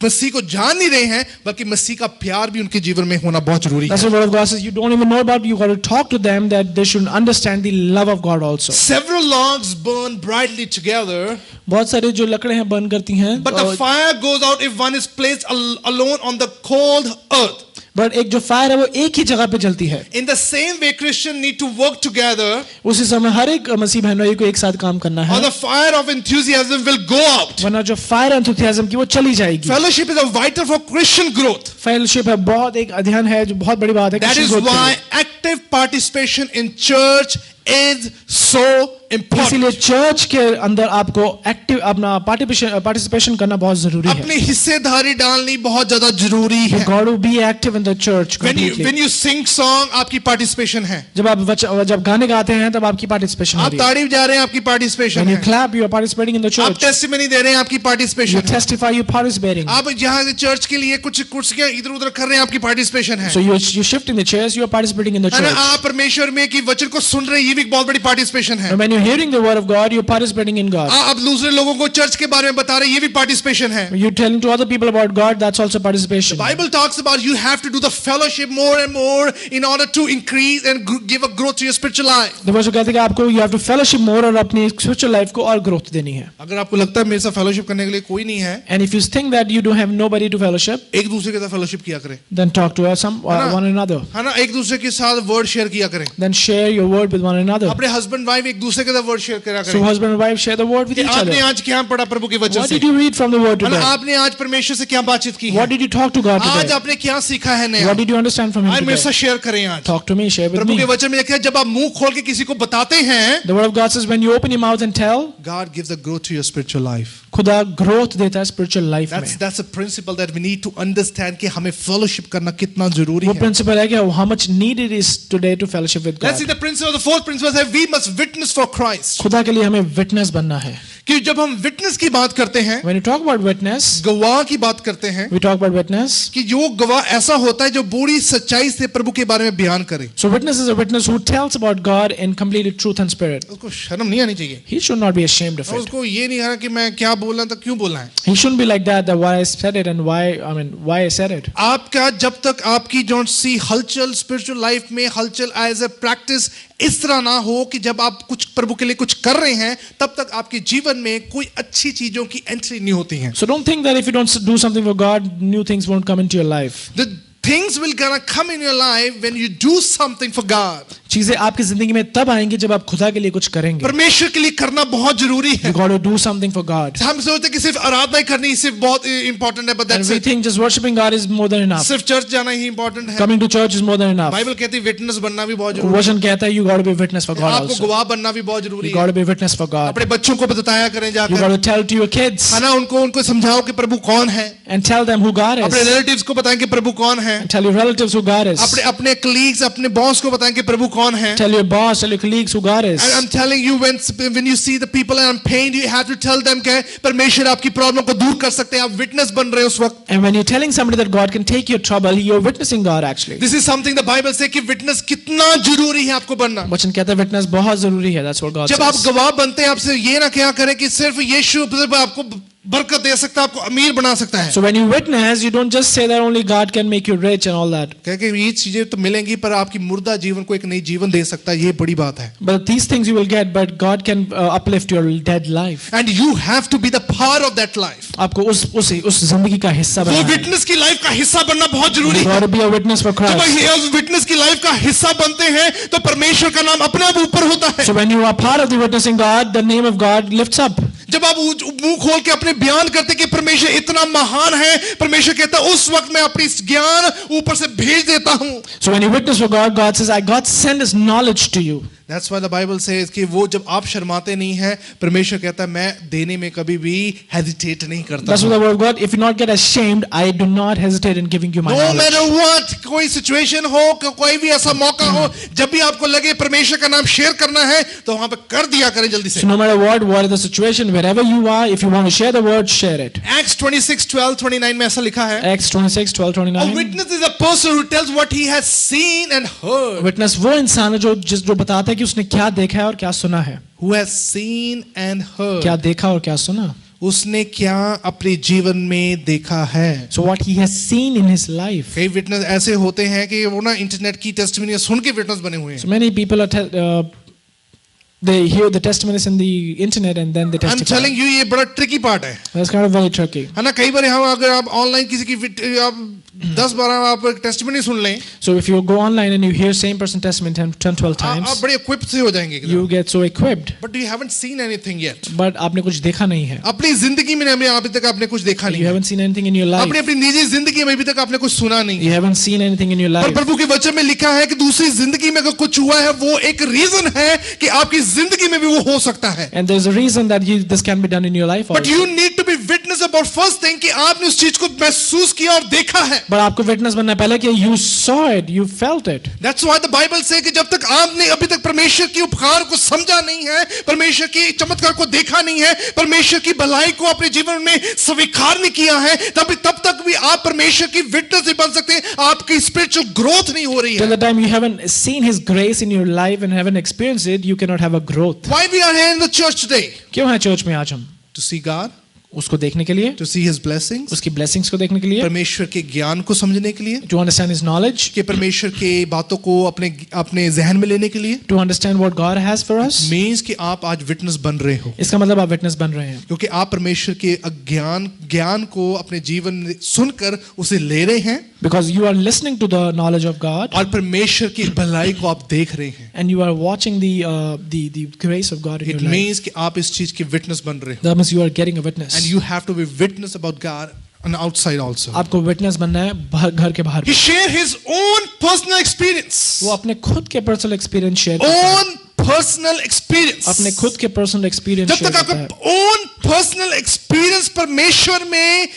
मसीह को जान नहीं रहे हैं, बल्कि मसीह का प्यार भी उनके जीवन में होना बहुत जरूरी है. That's what the word of God says. You don't even know about, you got to talk to them that they should understand the love of God also. Several logs burn brightly together, बहुत सारे जो लकड़े हैं burn करती हैं, but the fire goes out if one is placed alone on the cold earth. But एक जो fire है वो एक ही जगह पे जलती है. In the same way, Christians need to work together. उसी समय हर एक मसीह बहन भाई को एक साथ काम करना है. Or the fire of enthusiasm will go out. वरना जो फायर एंथुसियाज्म की वो चली जाएगी. Fellowship is a vital for Christian growth. Fellowship है बहुत एक अध्ययन है जो बहुत बड़ी बात है. That is why active participation in church is so important. इसीलिए चर्च के अंदर आपको एक्टिव अपना पार्टिसिपेशन करना बहुत जरूरी है. अपनी हिस्सेदारी डालनी बहुत ज्यादा जरूरी है. You got to be active in the church. When you sing song, आपकी पार्टिसिपेशन है. जब गाने गाते हैं तब आपकी पार्टिसिपेशन है. आप ताड़ी बजा रहे हैं, आपकी पार्टिसिपेशन है. When you clap, you are participating in the church. आप टेस्टिमनी दे रहे हैं, आपकी पार्टिसिपेशन है. You testify, you participating. आप यहाँ से चर्च के लिए कुछ कुर्सियां इधर-उधर कर रहे हैं, आपकी पार्टिसिपेशन है. So you shifting the chairs, you are participating in the church. आप परमेश्वर में की वचन को सुन रहे हैं, ये भी बहुत बड़ी पार्टिसिपेशन है. When you're hearing the word of God, you're participating in God. आप दूसरे लोगों को चर्च के बारे में बता रहे हैं, ये भी पार्टिसिपेशन है. You're telling to other people about God, that's also participation. The Bible talks about you have to do the fellowship more and more in order to increase and give a growth to your spiritual life. The verse कहते हैं कि आपको you have to fellowship more और अपनी spiritual life को और growth देनी है. अगर आपको लगता है मेरे साथ fellowship करने के लिए कोई नहीं है, and if you think that you don't have nobody to fellowship, एक दूसरे के साथ fellowship किया करें. then talk to one another. है ना, एक दूसरे के साथ word share किया करें. Then share your word with one another. अपने husband wife एक दूसरे के साथ word share करा करें. So husband and wife share the word with each other. आपने आज क्या पढ़ा प्रभु के वचन से? What did you read from the word today? आपने आज परमेश्वर से क्या बातचीत की है? What did you talk to God today? आज आपने क्या सीखा है नया? What did you understand from him today? मेरे साथ शेयर करें आज. Talk to me, share with me. प्रभु के वचन में लिखा है जब आप मुंह खोल के किसी को बताते हैं, the word of God says when you open your mouth and tell, God gives a growth to your spiritual life. खुदा growth देता है spiritual life में. That's a principle that we need to understand कि हमें fellowship करना कितना जरूरी है. वो principle है कि how much needed is today to fellowship with God. Let's see the principle. The fourth principle is we must witness for Christ. खुदा के लिए हमें witness बनना है. कि जब हम witness की बात करते हैं, when you talk about witness, गवाह की बात करते हैं, we talk about witness, कि जो गवाह ऐसा होता है जो पूरी सच्चाई से प्रभु के बारे में बयान करे. So witness is a witness who tells about God in complete truth and spirit. उसको शर्म नहीं आनी चाहिए. He should not be ashamed of it. उसको ये नहीं आना कि मैं क्या बोला था, क्यों बोला है. He shouldn't be like that why I said it and why I said it. आपका जब तक आपकी जो सी हलचल स्पिरिचुअल लाइफ में हलचल एज ए प्रैक्टिस इस तरह ना हो कि जब आप कुछ प्रभु के लिए कुछ कर रहे हैं तब तक आपके जीवन में कोई अच्छी चीजों की एंट्री नहीं होती है. So don't think that if you don't do something for God, new things won't come into your life. The things will gonna come in your life when you do something for God. चीजें आपकी जिंदगी में तब आएंगी जब आप खुदा के लिए कुछ करेंगे. परमेश्वर के लिए करना बहुत जरूरी है. You got to do something for God. हम सोचते हैं कि सिर्फ आराधना ही करनी सिर्फ बहुत इंपॉर्टेंट है, but that's it. And we think just worshiping God is more than enough. सिर्फ चर्च जाना ही इंपॉर्टेंट है. Coming to church is more than enough. Bible कहती है विटनेस बनना भी बहुत जरूरी है. वचन कहता है you got to be witness for God also. आपको गवाह बनना भी बहुत जरूरी है. You got to be witness for God. अपने बच्चों को बताया करें जाकर. You got to tell to your kids. है ना, उनको समझाओ कि प्रभु कौन है. And tell them who God is. अपने रिलेटिव्स को बताएं कि प्रभु कौन है. And tell your relatives who God is. अपने कलीग्स अपने बॉस को बताएं कि प्रभु कौन है. Tell your boss, tell your colleagues who God is. And I'm telling you, when you see the people and in pain, you have to tell them कि परमेश्वर आपकी प्रॉब्लम को दूर कर सकते हैं. आप विटनेस बन रहे हैं उस वक्त. And when you're telling somebody that God can take your trouble, you're witnessing God actually. This is something the Bible say कि विटनेस कितना जरूरी है आपको बनना. वचन कहता है विटनेस बहुत जरूरी है. That's what God जब आप says. गवाह बनते हैं, आपसे ये ना क्या करें कि सिर्फ यीशु आपको बरकत दे सकता है, आपको अमीर बना सकता है. So when you witness, you don't just say that only God can make you rich and all that. कि ये चीजें तो मिलेंगी, पर आपकी मुर्दा जीवन को एक नई जीवन दे सकता है. ये बड़ी बात है. But these things you will get, but God can uplift your dead life. And you have to be the part of that life. आपको उस जिंदगी का हिस्सा बनना वो है. विटनेस की लाइफ का हिस्सा बनना बहुत जरूरी You है. got to be a witness for जब Christ. आप विटनेस की लाइफ का हिस्सा बनते हैं तो परमेश्वर का नाम अपने आप ऊपर होता है. So when you are part of the witnessing God, the name of God lifts up. जब आप मुंह खोल के अपने बयान करते कि परमेश्वर इतना महान है, परमेश्वर कहता है उस वक्त मैं अपनी ज्ञान ऊपर से भेज देता हूं. So when you witness for God, God says, God send His knowledge to you. That's why the Bible says कि वो जब आप शर्माते नहीं हैं, परमेश्वर कहता है मैं देने में कभी भी hesitate नहीं करता. That's what the word of God. If you not get ashamed, I do not hesitate in giving you my No knowledge. matter what, कोई situation हो, कोई भी ऐसा मौका हो, जब भी आपको लगे परमेश्वर का नाम शेयर करना है, तो वहां पे कर दिया करें जल्दी से. So no matter what is the situation, wherever you are, if you want to share the word, share it. Acts 26:12-29 में ऐसा लिखा है. Acts 26:12-29. A witness is a person who tells what he has seen and heard. Witness वो इंसान है जो बताता है कि उसने क्या देखा है और क्या सुना है. Who has seen and heard. क्या देखा और क्या सुना. उसने क्या अपने जीवन में देखा है. So what he has seen in his life. कई विटनेस ऐसे होते हैं कि वो ना इंटरनेट की टेस्टिमनी सुन के विटनेस बने हुए हैं. So many people are they hear the testimonies in the internet and then they testify. I'm telling you, ये बड़ा tricky part है. That's kind of very tricky. है ना. कई बार हम अगर आप ऑनलाइन किसी की आप 10-12 आप टेस्टिमनी सुन लें, So if you go online and you hear same person testimony 10-12 आप times, बड़े equipped से हो जाएंगे. you get so equipped. But you haven't seen anything yet. But आपने कुछ देखा नहीं है. अपनी जिंदगी में अभी तक आपने कुछ देखा नहीं You है. haven't seen anything in your life. अपनी निजी जिंदगी में अभी तक आपने कुछ सुना नहीं. You haven't seen anything in your पर life. प्रभु के वचन में लिखा है कि दूसरी जिंदगी में अगर कुछ हुआ है, वो एक रीजन है कि आपकी जिंदगी में भी वो हो सकता है. And there's a reason that this can be done in your life But also. you need to be witness about first thing कि आपने उस चीज को महसूस किया और देखा है. But आपको witness बनना पहले कि you saw it, you felt it. That's why the Bible say कि जब तक आपने अभी तक परमेश्वर की उपकार को समझा नहीं है, परमेश्वर की चमत्कार को देखा नहीं है, परमेश्वर की भलाई को अपने जीवन में स्वीकार नहीं किया है, तब तक भी आप परमेश्वर की विटनेस नहीं बन सकते. आपकी स्पिरिचुअल ग्रोथ नहीं हो रही Till है. the time you haven't seen His grace in your life and haven't experienced it, you cannot have a growth. Why we are here in the church today? क्यों है चर्च में आज हम? To see God, उसको देखने के लिए, to see His blessings, उसकी blessings को देखने के लिए, परमेश्वर के ज्ञान को समझने के लिए, to understand His knowledge, कि परमेश्वर के बातों को अपने जहन में लेने के लिए. to understand what God has for us. Means कि आप आज विटनेस बन रहे हो, इसका मतलब आप विटनेस बन रहे हैं, क्योंकि आप परमेश्वर के ज्ञान को अपने जीवन में सुनकर उसे ले रहे हैं, because you are listening to the knowledge of God और परमेश्वर की भलाई को आप देख रहे हैं. and you are watching the grace of God in It your life. means कि आप इस चीज की विटनेस बन रहे हो. That means you are getting a witness. And you have to be witness about God on outside also. आपको witness बनना है घर के बाहर. He shared his own personal experience. वो अपने खुद के पर्सनल एक्सपीरियंस शेयर करता है. Own personal experience. अपने खुद के पर्सनल एक्सपीरियंस जब शेयर तक करता है. आपका own personal experience परमेश्वर में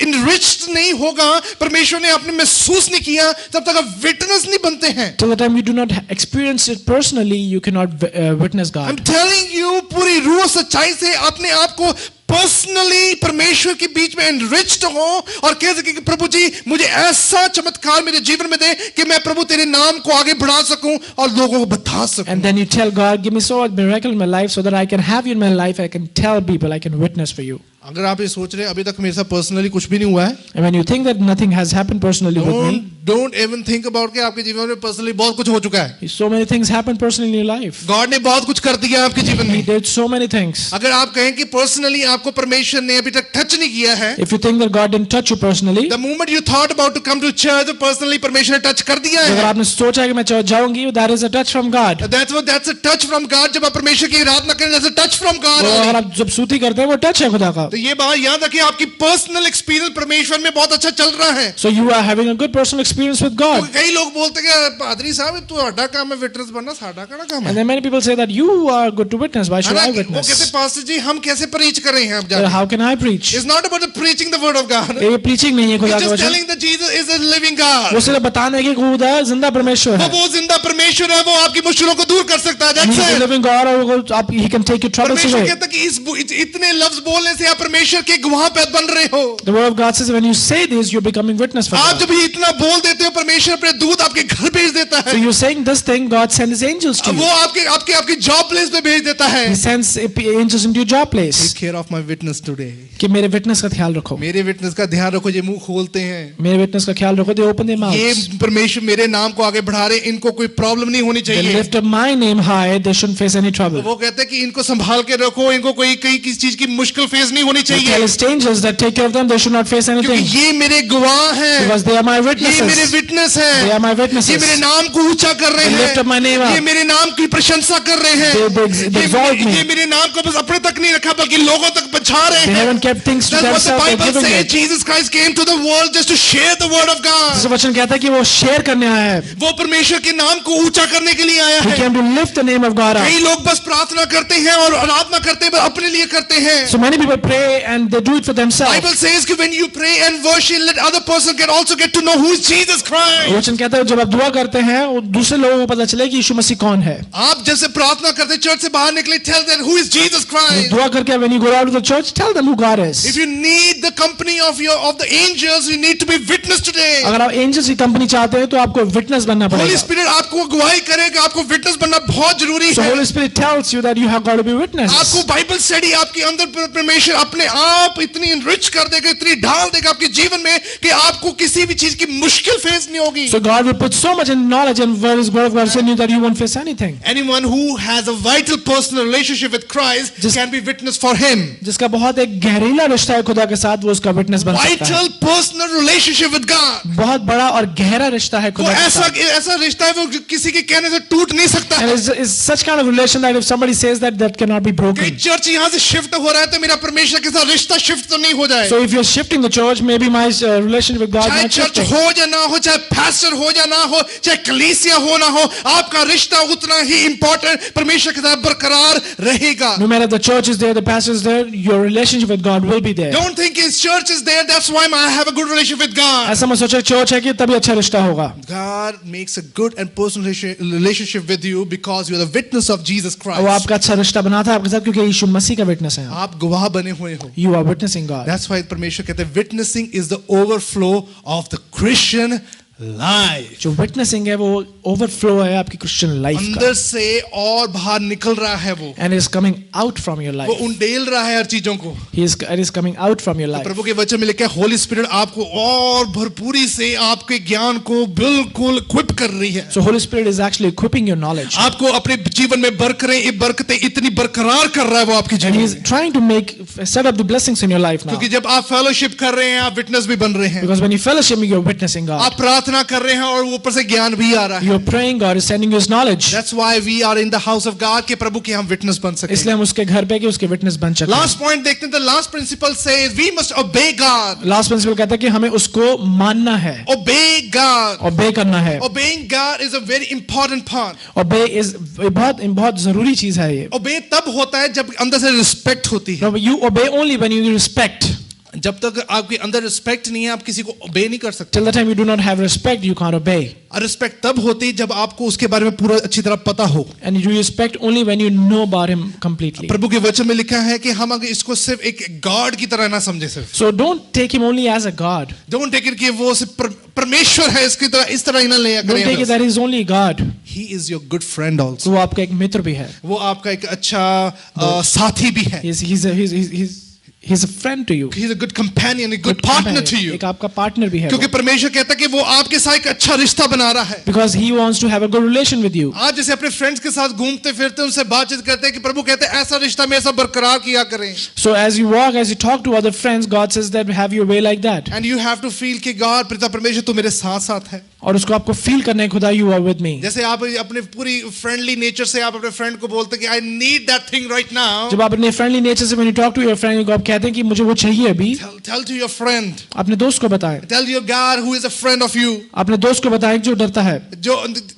enriched नहीं होगा, परमेश्वर ने आपने महसूस नहीं किया, तब तक आप witness नहीं बनते हैं. Till the time you do not experience it personally, you cannot witness God. I'm telling you, पूरी रूह सच्चाई से अपने आप को पर्सनली परमेश्वर के बीच में एनरिच्ड हो और कह सके कि प्रभु जी मुझे ऐसा चमत्कार मेरे जीवन में दे कि मैं प्रभु तेरे नाम को आगे बढ़ा सकूं और लोगों को बता सकूं. And then you tell God, give me so a miracle in my life so that I can have you in my life, I can tell people, I can witness for you. अगर आप ये सोच रहे हैं अभी तक मेरे साथ पर्सनली कुछ भी नहीं हुआ है, And when you think that nothing has happened personally with me, don't even think about कि आपके जीवन में पर्सनली बहुत कुछ हो चुका है. so many things happen personally in your life. God ने बहुत कुछ कर दिया आपके जीवन He में. did so many things. अगर आप कहें कि पर्सनली आपको परमेश्वर ने अभी तक टच नहीं किया है, If you think that God didn't touch you personally, the moment you thought about to come to church, personally परमेश्वर ने टच कर दिया अगर है. आपने सोचा कि मैं चर्च जाऊंगी, that is a touch from God. That's a touch from God. जब आप परमेश्वर की आराधना करें, that's a touch from God. तो अगर आप जब स्तुति करते हैं, वो टच है खुदा का. तो ये बात याद रखिए, आपकी पर्सनल एक्सपीरियंस परमेश्वर में बहुत अच्छा चल रहा है. So you are having a good personal experience with God. कई लोग बोलते हैं कि पादरी साहब तुम्हारा काम है विटनेस बनना, साडा का काम And है. then many people say that you are good to witness. Why should I वो कहते witness? पास्टर जी हम कैसे प्रीच कर रहे हैं अब जाके. How can I preach? It's not about the preaching the word of God. ये preaching नहीं है It's खुदा का just वचन. telling that Jesus is a living God. वो सिर्फ बताने की खुदा जिंदा परमेश्वर है. वो जिंदा परमेश्वर है, वो आपकी मुश्किलों को दूर कर सकता है. He's That's a it. living God और आप he can take your troubles परमेश्वर away. कहता है कि इतने लफ्ज बोलने से आप परमेश्वर के गवाह पे बन रहे हो. The word of God says when you say this, you're becoming witness for आप God. जब ये इतना बोल देते हो, परमेश्वर अपने दूत आपके घर भेज देता So है. you're saying this thing, God sends His angels to वो you. आपकी जॉब प्लेस पे भेज देता है. He sends angels into your job place. Take care of my witness today. कि मेरे witness का ख्याल रखो. मेरे विटनेस का ध्यान रखो, ये मुंह खोलते हैं. मेरे witness का ख्याल रखो. They open their ये mouths. परमेश्वर मेरे नाम को आगे बढ़ा रहे, इनको कोई प्रॉब्लम नहीं होनी They चाहिए. lift up my name high. They shouldn't face any trouble. वो कहते हैं कि इनको संभाल के रखो, इनको कोई किसी चीज की मुश्किल फेस नहीं होनी They tell चाहिए, His angels that take care of them. They should not face क्योंकि anything ये मेरे गवाह हैं. because they are my ये मेरे witnesses. विटनेस They हैं. are my ये witnesses. मेरे नाम को ऊंचा कर रहे They lift up my name हैं. up. ये मेरे नाम की प्रशंसा कर रहे हैं. They exalt me. ये मेरे नाम को बस अपने तक नहीं रखा, बल्कि लोगों तक पहुंचा रहे They हैं. haven't kept things to That's what the themselves. They're Bible giving says. it. Jesus Christ came to the world just to share the word of God. इस वचन कहता है कि वो शेयर करने आया है. वो परमेश्वर के नाम को ऊंचा करने के लिए आया He है. came to lift the name of God up. कई लोग बस प्रार्थना करते हैं और आराधना करते हैं, बस अपने लिए करते हैं. So many people pray and they do it for themselves. Bible says कि when you pray and worship, let other person also get to know who is Jesus Christ. वचन कहता है जब आप दुआ करते हैं और दूसरे लोगों को पता चले कि यीशु मसीह कौन है. आप जैसे प्रार्थना करते चर्च से बाहर निकले, tell them who is Jesus Christ. दुआ करके when you go out to the church, tell them who God is. If you need the company of the angels, you need to be witness today. अगर आप angels की company चाहते हैं तो आपको witness बनना Holy पड़ेगा. Spirit आपको गवाही करेगा, आपको विटनेस बनना बहुत जरूरी So है. Holy Spirit tells you that you have got to be witnesses. आपको बाइबल स्टडी आपके अंदर परमेश्वर अपने आप इतनी इनरिच कर देगा, इतनी ढाल देगा आपके जीवन में कि आपको किसी भी चीज की मुश्किल फेस नहीं होगी. So God will put so much in knowledge and word of God in you that you won't face anything. Anyone who has a vital personal relationship with Christ can be witness for him. जिसका बहुत एक गहरीला रिश्ता है खुदा के साथ, वो उसका विटनेस बन सकता है. Vital personal relationship with God. बहुत बड़ा और गहरा रिश्ता है वो खुदा के साथ. ऐसा रिश्ता है वो किसी के कहने से टूट नहीं सकता. And it's such kind of relation that if somebody says that cannot be कि broken. चर्च यहाँ से शिफ्ट हो रहा है तो मेरा परमेश्वर के साथ रिश्ता शिफ्ट तो नहीं हो जाए. So if you're shifting the church, maybe my relationship with God चाहे not चर्च shifting. हो या ना हो, चाहे pastor हो या ना हो, चाहे कलीसिया हो ना हो, आपका रिश्ता उतना ही important परमेश्वर के साथ बरकरार रहेगा. No matter the church is there, the pastor is there, your relationship with God will be there. Don't think his church is there, that's why I have a good relationship with God. ऐसा मत सोचो church है कि तभी अच्छा रिश्ता होगा. God makes a good and personal relationship with you because you are the witness of Jesus वो Christ. आपका अच्छा रिश्ता बनाता है आपके साथ क्योंकि यीशु मसीह का विटनेस है. आप गवाह बने हुए हो. You are witnessing God. That's why परमेश्वर कहते हैं witnessing is the overflow of the Christian life. जो विटनेसिंग है वो ओवरफ्लो है आपकी क्रिश्चियन लाइफ का. अंदर से और बाहर निकल रहा है वो. And it is coming out from your life. वो उंडेल रहा है हर चीजों को. It is coming out from your life. प्रभु के वचन में लिखा है होली स्पिरिट आपको और भरपूरी से आपके ज्ञान को बिल्कुल इक्विप कर रही है. So Holy Spirit is actually equipping your knowledge. आपको अपने जीवन में बरकतें इतनी बरकरार कर रहा है वो आपके And जीवन He is में. trying to set up the blessings in your life now. क्योंकि जब आप फेलोशिप कर रहे हैं आप विटनेस भी बन रहे हैं. Because when you fellowship, you're witnessing God. आप प्रार्थना कर रहे हैं और ऊपर से ज्ञान भी आ रहा है. You're praying, God is sending you His knowledge. That's why we are in the house of God कि प्रभु के हम विटनेस बन सकें. इसलिए हम उसके घर पे कि उसके विटनेस बन सकें. Last point देखते हैं. The last principle says we must obey God. Last principle कहता है कि हमें उसको मानना है. Obey God. Obey करना है. Obeying God is a very important part. Obey is बहुत जरूरी चीज है ये. Obey तब होता है जब अंदर से रिस्पेक्ट होती है. No, you obey only when you respect. जब तक आपके अंदर रिस्पेक्ट नहीं है आप किसी को ओबे नहीं कर सकते. Till the time you do not have respect, you can't obey. Respect तब होती है जब आपको उसके बारे में पूरा अच्छी तरह पता हो. And you respect only when you know about Him completely. प्रभु के वचन में लिखा है कि हम अगर इसको सिर्फ एक गॉड की तरह ना समझे सिर्फ. So don't take Him only as a God. Don't take it कि वो सिर्फ परमेश्वर है इसकी तरह इस तरह ही ना ले Don't take it that He is only God. He is your good friend also. वो आपका एक मित्र भी है. वो आपका एक अच्छा साथी भी है. He's a friend to you. He's a good companion, a good partner to you. एक आपका पार्टनर भी है. क्योंकि परमेश्वर कहता है कि वो आपके साथ एक अच्छा रिश्ता बना रहा है. Because He wants to have a good relation with you. आज जैसे अपने फ्रेंड्स के साथ घूमते फिरते उनसे बातचीत करते हैं कि प्रभु कहते हैं ऐसा रिश्ता में ऐसा बरकरार किया करें. So as you walk, as you talk to other friends, God says that have your way like that. And you have to feel कि God पिता परमेश्वर तू मेरे साथ है. और उसको आपको फील करना है खुदा you are with me. जैसे आप अपने पूरी फ्रेंडली नेचर से आप अपने फ्रेंड को बोलते हैं कि I need that thing right now. जब आप अपने फ्रेंडली नेचर से when you talk to your friend, आप कहते हैं कि मुझे वो चाहिए अभी, tell to your friend, अपने दोस्त को बताएं, tell your God who is a friend of you, अपने दोस्त को बताएं जो डरता है, जो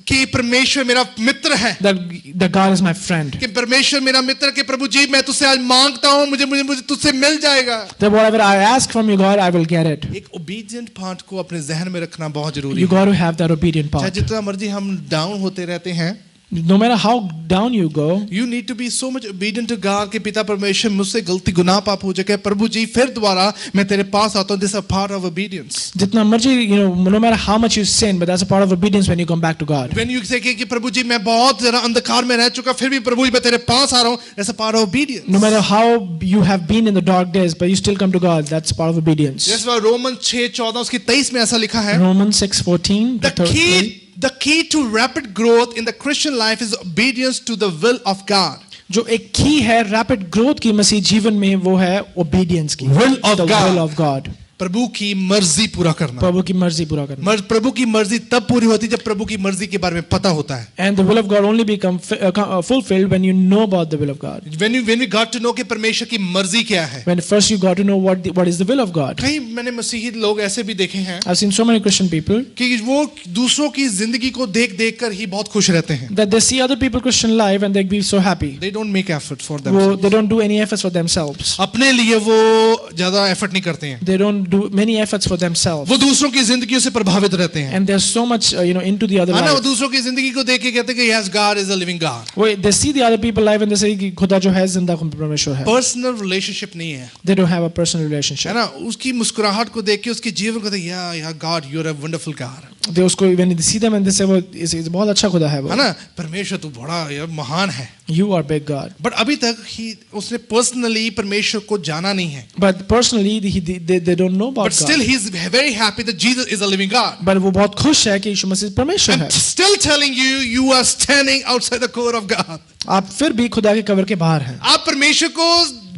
कि परमेश्वर मेरा मित्र है, that God is my friend. कि परमेश्वर मेरा मित्र, कि प्रभु जी मैं तुझसे आज मांगता हूं, मुझे तुझसे मिल जाएगा. That whatever I ask from you, God, I will get it. एक obedient part को अपने जहन में रखना बहुत जरूरी You है. got to have that obedient चाहे part. जितना मर्जी हम डाउन होते रहते हैं, No matter how down you go, you need to be so much obedient to God कि पिता परमेश्वर मुझसे गलती गुनाह पाप हो जाए, प्रभु जी फिर दोबारा मैं तेरे पास आता हूं. This is a part of obedience. जितना मर्जी, no matter how much you sin, but that's a part of obedience when you come back to God. When you say कि प्रभु जी मैं बहुत जरा अंधकार में रह चुका, फिर भी प्रभु जी मैं तेरे पास आ रहा हूं, that's a part of obedience. No matter how you have been in the dark days, but you still come to God, that's part of obedience. That's why Romans 6:14 उसकी 23 में ऐसा लिखा है. Romans 6:14. The key to rapid growth in the Christian life is obedience to the will of God. जो एक की है rapid growth की मसीह जीवन में, वो है ओबीडियंस की, Will of the God. will of God. प्रभु की मर्जी पूरा करना. प्रभु की मर्जी पूरा करना. प्रभु की मर्जी तब पूरी होती है जब प्रभु की मर्जी के बारे में पता होता है. And the will of God only become fulfilled when you know about the will of God. When we got to know कि परमेश्वर की मर्जी क्या है. When first you got to know what is the will of God. कई मैंने मसीही लोग ऐसे भी देखे हैं I've seen so many Christian people कि वो दूसरों की जिंदगी को देख कर ही बहुत खुश रहते हैं. that they see other people Christian life and they be so happy. They don't make effort for themselves. They don't do any efforts for themselves. अपने लिए वो ज्यादा एफर्ट नहीं करते हैं. They don't do many efforts for themselves. वो दूसरों की जिंदगियों से प्रभावित रहते हैं. And they're so much into the other है ना, वो life. दूसरों की जिंदगी को देख के कहते हैं कि yes, God is a living God. They see the other people life and they say कि खुदा जो है जिंदा परमेश्वर है. पर्सनल रिलेशनशिप नहीं है. They don't have a personal relationship. है ना, उसकी मुस्कुराहट को देख के उसके जीवन को देख, yeah, God, you're a wonderful God. They उसको when they see them and they say वो इस बहुत अच्छा खुदा है वो. है ना, परमेश्वर तू बड़ा यार महान है. You are big God. But अभी तक उसने पर्सनली परमेश्वर को जाना नहीं है. But personally they don't know about But still God. he is very happy that Jesus is a living God. But वो बहुत खुश है कि यीशु मसीह परमेश्वर I'm है. still telling you, you are standing outside the court of God. आप फिर भी खुदा के कवर के बाहर हैं. आप परमेश्वर को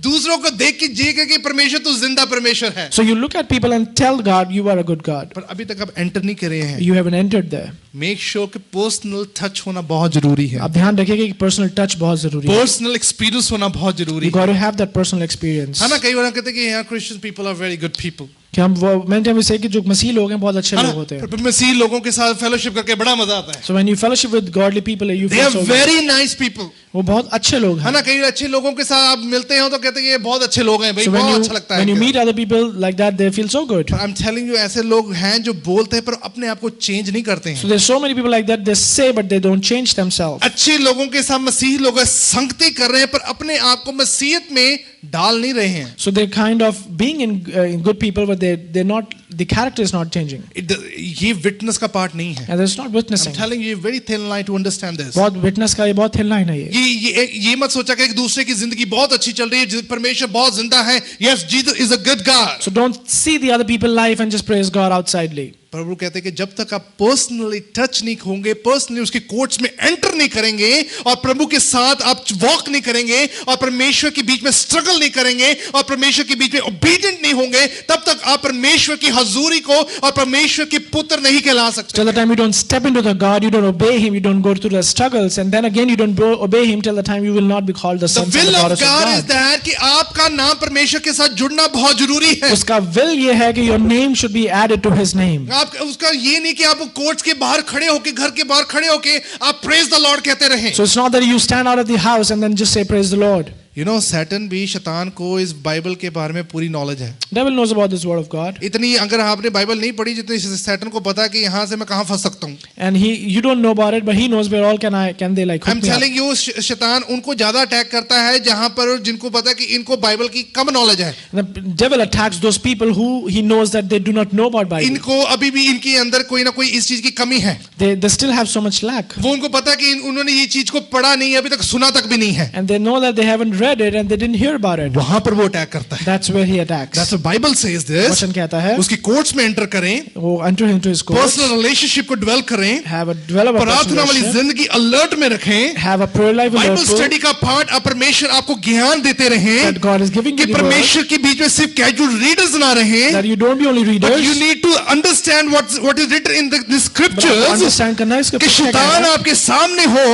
दूसरों को देख के जिएगा कि परमेश्वर तो जिंदा परमेश्वर है. So you look at people and tell God you are a good God. पर अभी तक आप एंटर नहीं करे हैं. You haven't entered there. Make sure कि पर्सनल टच होना बहुत जरूरी है. आप ध्यान रखिएगा कि पर्सनल टच बहुत जरूरी है. पर्सनल एक्सपीरियंस होना बहुत जरूरी You got to have that personal experience. है ना. कई बार कहते हैं कि यहाँ Christian people are very good people. कि हम वो मैंने जब से कि जो मसीह लोग हैं बहुत अच्छे लोग होते हैं. पर मसीह लोगों के साथ फेलोशिप करके बड़ा मजा आता है. So when you fellowship with godly people, you They feel are so very nice people. वो बहुत अच्छे लोग है हैं. ना. कई अच्छे लोगों के साथ आप मिलते हो तो कहते हैं ये बहुत अच्छे लोग हैं भाई, So बहुत अच्छा लगता है. when you meet other people like that, they feel so good. I'm telling you, ऐसे लोग हैं जो बोलते हैं पर अपने आप को चेंज नहीं करते So हैं. there's so many people like that. They say but they don't change themselves. अच्छे लोगों के साथ मसीही लोग संगति कर रहे हैं पर अपने आप को मसीहत में डाल नहीं रहे हैं. So they're kind of being in good people, but they're not. The character is not changing. ये विटनेस का पार्ट नहीं है. And there's not I'm witnessing. telling you, very thin line to understand this. बहुत witness का ये बहुत thin line है ये. ये मत सोचा कि एक दूसरे की जिंदगी बहुत अच्छी चल रही है, परमेश्वर बहुत जिंदा है. Yes, Jesus is a good God. So don't see the other people's life and just praise God outsidely. प्रभु कहते हैं कि जब तक आप पर्सनली टच नहीं होंगे, पर्सनली उसके कोर्ट्स में एंटर नहीं करेंगे और प्रभु के साथ आप वॉक नहीं करेंगे और परमेश्वर के बीच में स्ट्रगल नहीं करेंगे और परमेश्वर के बीच में ओबीडिएंट नहीं होंगे, तब तक आप परमेश्वर की हजूरी को और परमेश्वर के पुत्र नहीं कहला सकते. Till the time you don't step into the God, you don't obey Him, you don't go through the struggles, and then again you don't obey Him, till the time you will not be called the The sons and will the of daughters of God is God. that कि आपका नाम परमेश्वर के साथ जुड़ना बहुत जरूरी है. उसका will ये है कि your name should be added to His name. आप उसका ये नहीं कि आप कोर्ट्स के बाहर खड़े होके, घर के बाहर खड़े होके आप प्रेज द लॉर्ड कहते रहें. So it's not that you stand out of the house and then just say praise the Lord. You know, Satan भी शैतान को इस बाइबल के बारे में पूरी नॉलेज है. Devil knows about this word of God. इतनी अगर आपने बाइबल नहीं पढ़ी जितनी सैटन को पता है कि यहाँ से मैं कहाँ फंस सकता हूँ. And you don't know about it, but he knows where all can they like hook I'm me up. telling you, शैतान उनको ज्यादा अटैक करता है जहाँ पर जिनको पता है कि इनको बाइबल की कम नॉलेज है. The devil attacks those people who he knows that they do not know about Bible. इनको अभी भी इनके अंदर कोई ना कोई इस चीज की कमी है. They still have so much lack. वो उनको पता है कि उन्होंने ये चीज को पढ़ा नहीं, अभी तक सुना तक भी नहीं है. And they know that they haven't read it and they didn't hear about it. वहां पर वो अटैक करता है. That's where he attacks. That's what Bible says this. वचन कहता है उसकी कोर्ट्स में एंटर करें, वो enter into his courts, personal relationship को डेवलप करें, develop a प्रार्थना वाली personal जिंदगी अलर्ट में रखें, have a prayer life Bible also, study का पार्ट अब परमेश्वर आपको ज्ञान देते रहें that God is giving कि you the word, परमेश्वर के बीच में सिर्फ कैजुअल रीडर्स ना रहें, that you don't be only but readers, you need to understand what is written in the but scriptures. understand करना है इसके कि पीछे क्या शैतान है. आपके सामने हो,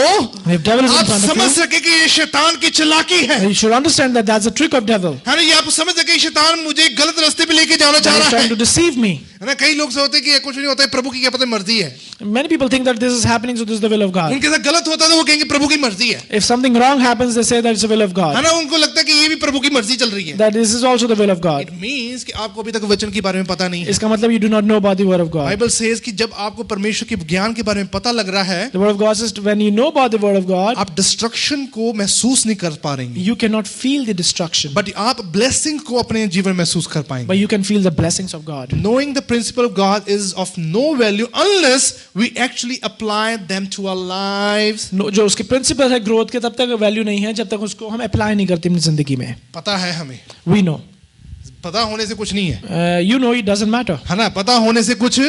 If devil is in आप front of समझ you, सके कि ये शैतान की चालाकी है. you should understand that that's a trick of devil. है ना, ये आप समझ सके कि शैतान मुझे गलत रास्ते पे लेके जाना चाह That is रहा trying है. to deceive me. है ना, कई लोग सोचते हैं कि ये कुछ नहीं होता है, प्रभु की क्या पता मर्जी है. Many people think that this is happening, so this is the will of God. उनके साथ गलत होता है तो वो कहेंगे प्रभु की मर्जी है. If something wrong happens, they say that it's the will of है God. ना, उनको लगता है कि ये भी प्रभु की मर्जी चल रही है. That this is also the will of God. It means कि आपको अभी तक वचन के बारे में पता नहीं है. इसका मतलब you do not know about the word of God. Bible says कि जब आपको परमेश्वर के ज्ञान के बारे में पता लग रहा है, The word of God says when you know about the word of God, आप डिस्ट्रक्शन को महसूस नहीं कर पा रहे, you cannot feel the destruction, but आप ब्लेसिंग को अपने जीवन में महसूस कर पाएंगे. but you can feel the blessings of God. Knowing the principle of God is of no value unless we actually apply them to our lives. जो उसके प्रिंसिपल है ग्रोथ के, तब तक वैल्यू नहीं है जब तक उसको हम अप्लाई नहीं करते अपनी जिंदगी में. पता है हमें, We know. पता होने से कुछ नहीं है. You know it doesn't matter. है ना, पता होने से कुछ.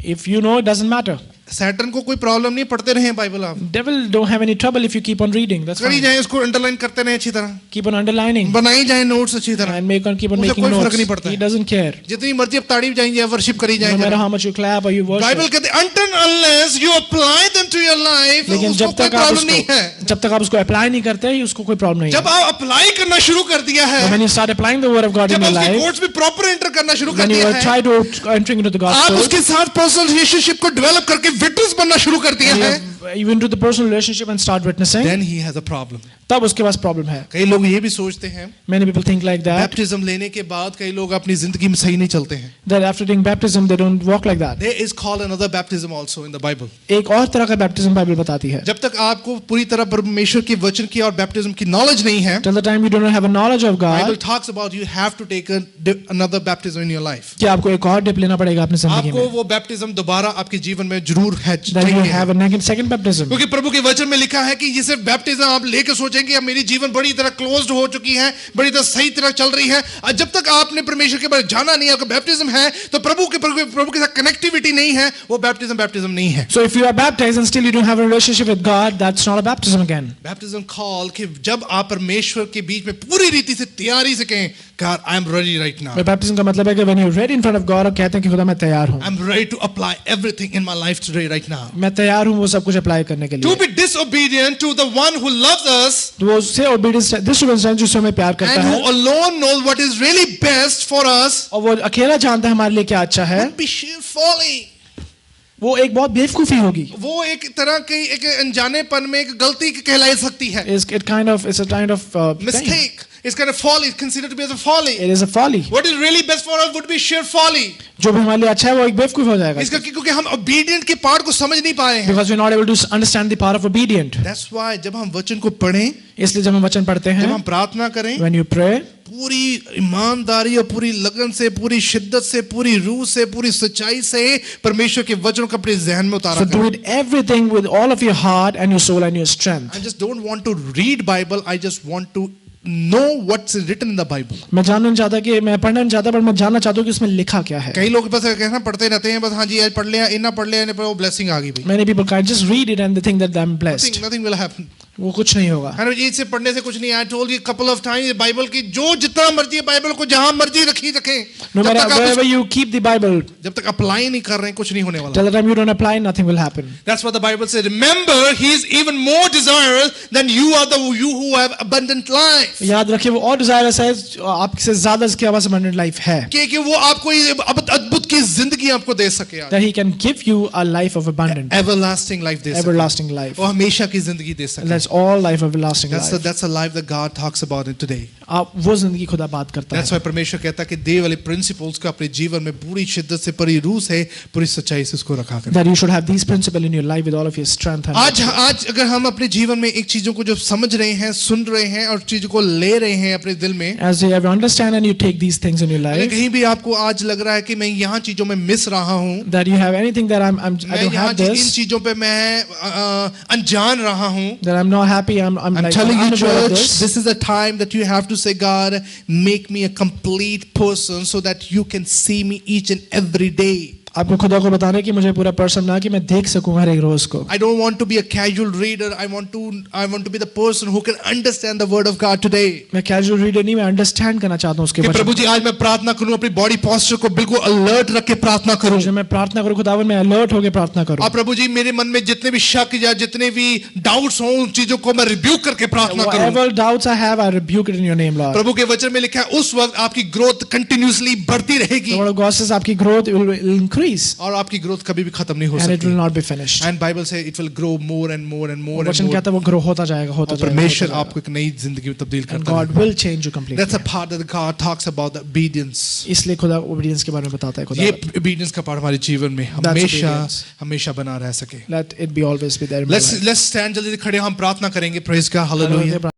If you know, it doesn't matter. Satan को कोई प्रॉब्लम नहीं, पढ़ते रहे बाइबल आप. Devil don't have any trouble if you keep on reading. That's करी fine. जाए, उसको अंडरलाइन करते रहे अच्छी तरह, Keep on underlining बनाई जाए नोट्स अच्छी तरह. and keep on उसे making कोई फर्क notes. नहीं पड़ता He है. doesn't care. जितनी मर्जी अब ताड़ी जाएंगे, वर्शिप करी No matter जाएंगे. how much you clap or you Bible worship. कहते हैं until unless you apply them to your life, लेकिन उसको जब कोई तक आप प्रॉब्लम नहीं है. उसको जब तक आप उसको अप्लाई नहीं करते उसको कोई प्रॉब्लम नहीं जब है. आप अप्लाई करना शुरू कर दिया है, When you start applying the word of God in जब your आप उसके life, कोर्स में प्रॉपर एंटर करना शुरू कर when you दिया है, try to entering into the आप gospel, उसके साथ पर्सनल रिलेशनशिप को डेवलप करके विटनेस बनना शुरू कर दिया है, you into the personal relationship and start witnessing, then he has a problem. तब उसके पास प्रॉब्लम है. कई लोग ये भी सोचते हैं, Many people think like that, baptism लेने के बाद कई लोग अपनी जिंदगी में सही नहीं चलते हैं. that after doing baptism they don't walk like that. There is called another baptism also in the Bible. एक और तरह का बैप्टिज्म बाइबल बताती है. जब तक आपको पूरी तरह परमेश्वर के वचन की और बैप्टिज्म की नॉलेज नहीं है, Till the time you do not have a knowledge of Bible God, talks about you have to take another baptism in your life. कि आपको एक और डिप लेना पड़ेगा अपनी जिंदगी आपको में. वो बैप्टिज्म दोबारा आपके जीवन में जरूर है, That you चाहिए. have a second baptism. क्योंकि प्रभु के वचन में लिखा है कि ये सिर्फ बैप्टिज्म आप लेकर सोचेंगे अब मेरी जीवन बड़ी तरह क्लोज्ड हो चुकी है, बड़ी तरह सही तरह चल रही है, और जब तक आपने परमेश्वर के बारे में जाना नहीं, आपका बैप्टिज्म है तो प्रभु के साथ कनेक्टिविटी नहीं है, वो बैप्टिज्म नहीं है. So if you are baptized and still you don't have a relationship with God, that's not a baptism again. Baptism call कि जब आप परमेश्वर के बीच में पूरी रीति से तैयारी से कहें, God, I am ready right now. But baptism का मतलब है कि when you're ready in front of God और कहते हैं कि खुदा मैं तैयार हूँ. I'm ready to apply everything in my life today right now. मैं तैयार हूँ वो सब कुछ अप्लाई करने के To लिए. be disobedient to the one who loves us तो वो उससे obedience disobedience जिससे हमें प्यार करता and है who alone knows what is really best for us और वो अकेला जानता है हमारे लिए क्या अच्छा है, would be sheer folly. वो एक बहुत बेवकूफी होगी. वो एक तरह की एक अनजानेपन में एक गलती कहलाई सकती है. It's a kind of thing. Mistake. It's kind of folly. It's considered to be as a folly. It is a folly. What is really best for us would be sheer folly. जो भी हमारे लिए अच्छा है वो एक बेवकूफ हो जाएगा. इसका क्योंकि हम obedient के पार्ट को समझ नहीं पाए हैं. Because we're not able to understand the part of obedient. That's why जब हम वचन को पढ़ें, इसलिए जब हम वचन पढ़ते जब हैं, हम प्रार्थना करें, when you pray, पूरी ईमानदारी और पूरी लगन से, पूरी शिद्दत से, पूरी रूह से, पूरी सच्चाई से परमेश्वर के वचन को अपने ज़हन में उतारा so do करें. it everything with all of your heart and your soul and your strength. I just don't want to read Bible. I just want to know what's written in the Bible. मैं जानना नहीं चाहता कि मैं पढ़ना नहीं चाहता, पर मैं जानना चाहता हूँ कि इसमें लिखा क्या है. कई लोग बस कहना पढ़ते रहते हैं, बस हाँ जी आज पढ़ लिया, इतना पढ़ लिया, वो ब्लेसिंग आ गई भाई. Many people can just read it and they think that I'm blessed. Nothing will happen. वो कुछ नहीं होगा. है ना जी, इससे पढ़ने से कुछ नहीं. I told you a couple of times, Bible की जो जितना मर्जी बाइबल को जहाँ मर्जी रखें. No matter wherever you keep the Bible, जब तक अप्लाई नहीं कर रहे हैं कुछ नहीं होने वाला. till the time you don't apply, nothing will happen. That's what the Bible says. Remember, He is even more desirous than you who have abundant life. याद रखिए वो और desirous है आपसे ज़्यादा इसके पास abundant life है. कि वो आपको अद्भुत की जिंदगी आपको दे सके. That He can give you a life of abundance, Everlasting life दे सके. everlasting life. वो हमेशा की जिंदगी दे सके. That's all life of everlasting life. That's a life that God talks about it today. आप वो जिंदगी खुदा बात करता That's है. why परमेश्वर कहता है कि दे वाले प्रिंसिपल्स को अपने जीवन में पूरी शिद्दत से, पूरी रूह से, पूरी सच्चाई से उसको रखा करें. That you should have these principles in your life with all of your strength. आज अगर हम अपने जीवन में एक चीजों को जो समझ रहे हैं, सुन रहे हैं और चीजों को ले रहे हैं अपने दिल में, As you ever understand and you take these things in your life, कहीं भी आपको आज लग रहा है कि मैं यहाँ चीजों में मिस रहा हूँ, that you have anything that I मैं don't यहाँ have इन this, चीजों पे मैं अनजान रहा हूँ. that I'm not happy, I'm like telling you, unaware of church, this is the time that you have to say, God, make me a complete person so that you can see me each and every day. आपको खुदा को बताना है कि मुझे पूरा person ना कि मैं देख सकूं हर एक रोज को. I don't want to be a casual reader. I want to be the person who can understand the word of God today. मैं कैजुअल रीडर नहीं, मैं अंडरस्टैंड करना चाहता हूं उसके कि वचन प्रभु जी आज मैं प्रार्थना करूं, अपनी बॉडी पोस्चर को बिल्कुल अलर्ट रख के प्रार्थना करूं. जब मैं प्रार्थना करूं खुदावन, मैं अलर्ट होकर प्रार्थना करूं. और प्रभु जी मेरे मन में जितने भी शक या जितने भी डाउट्स हो उन चीजों को मैं रिब्यूक करके प्रार्थना करूं. Whatever doubts I have, I rebuke it in your name, Lord. प्रभु के वचन में लिखा है उस वक्त आपकी ग्रोथ कंटिन्यूअसली बढ़ती रहेगी The word of God says आपकी growth will increase और आपकी ग्रोथ कभी भी खत्म नहीं हो and it will सकती. not be finished. And Bible से it will grow more and more and more वचन एंड कहता है वो ग्रो होता जाएगा, होता और जाएगा. परमेश्वर होता जाएगा. आपको एक नई जिंदगी में तब्दील And करता God है. will change you completely. That's a part that God talks about the obedience. इसलिए खुदा obedience के बारे में बताता है खुदा. ये obedience का पार्ट हमारे जीवन में हमेशा obedience. हमेशा बना रह सके. Let it be always be there in my life. Let's stand, जल्दी से खड़े हम प्रार्थना करेंगे. Praise God, hallelujah.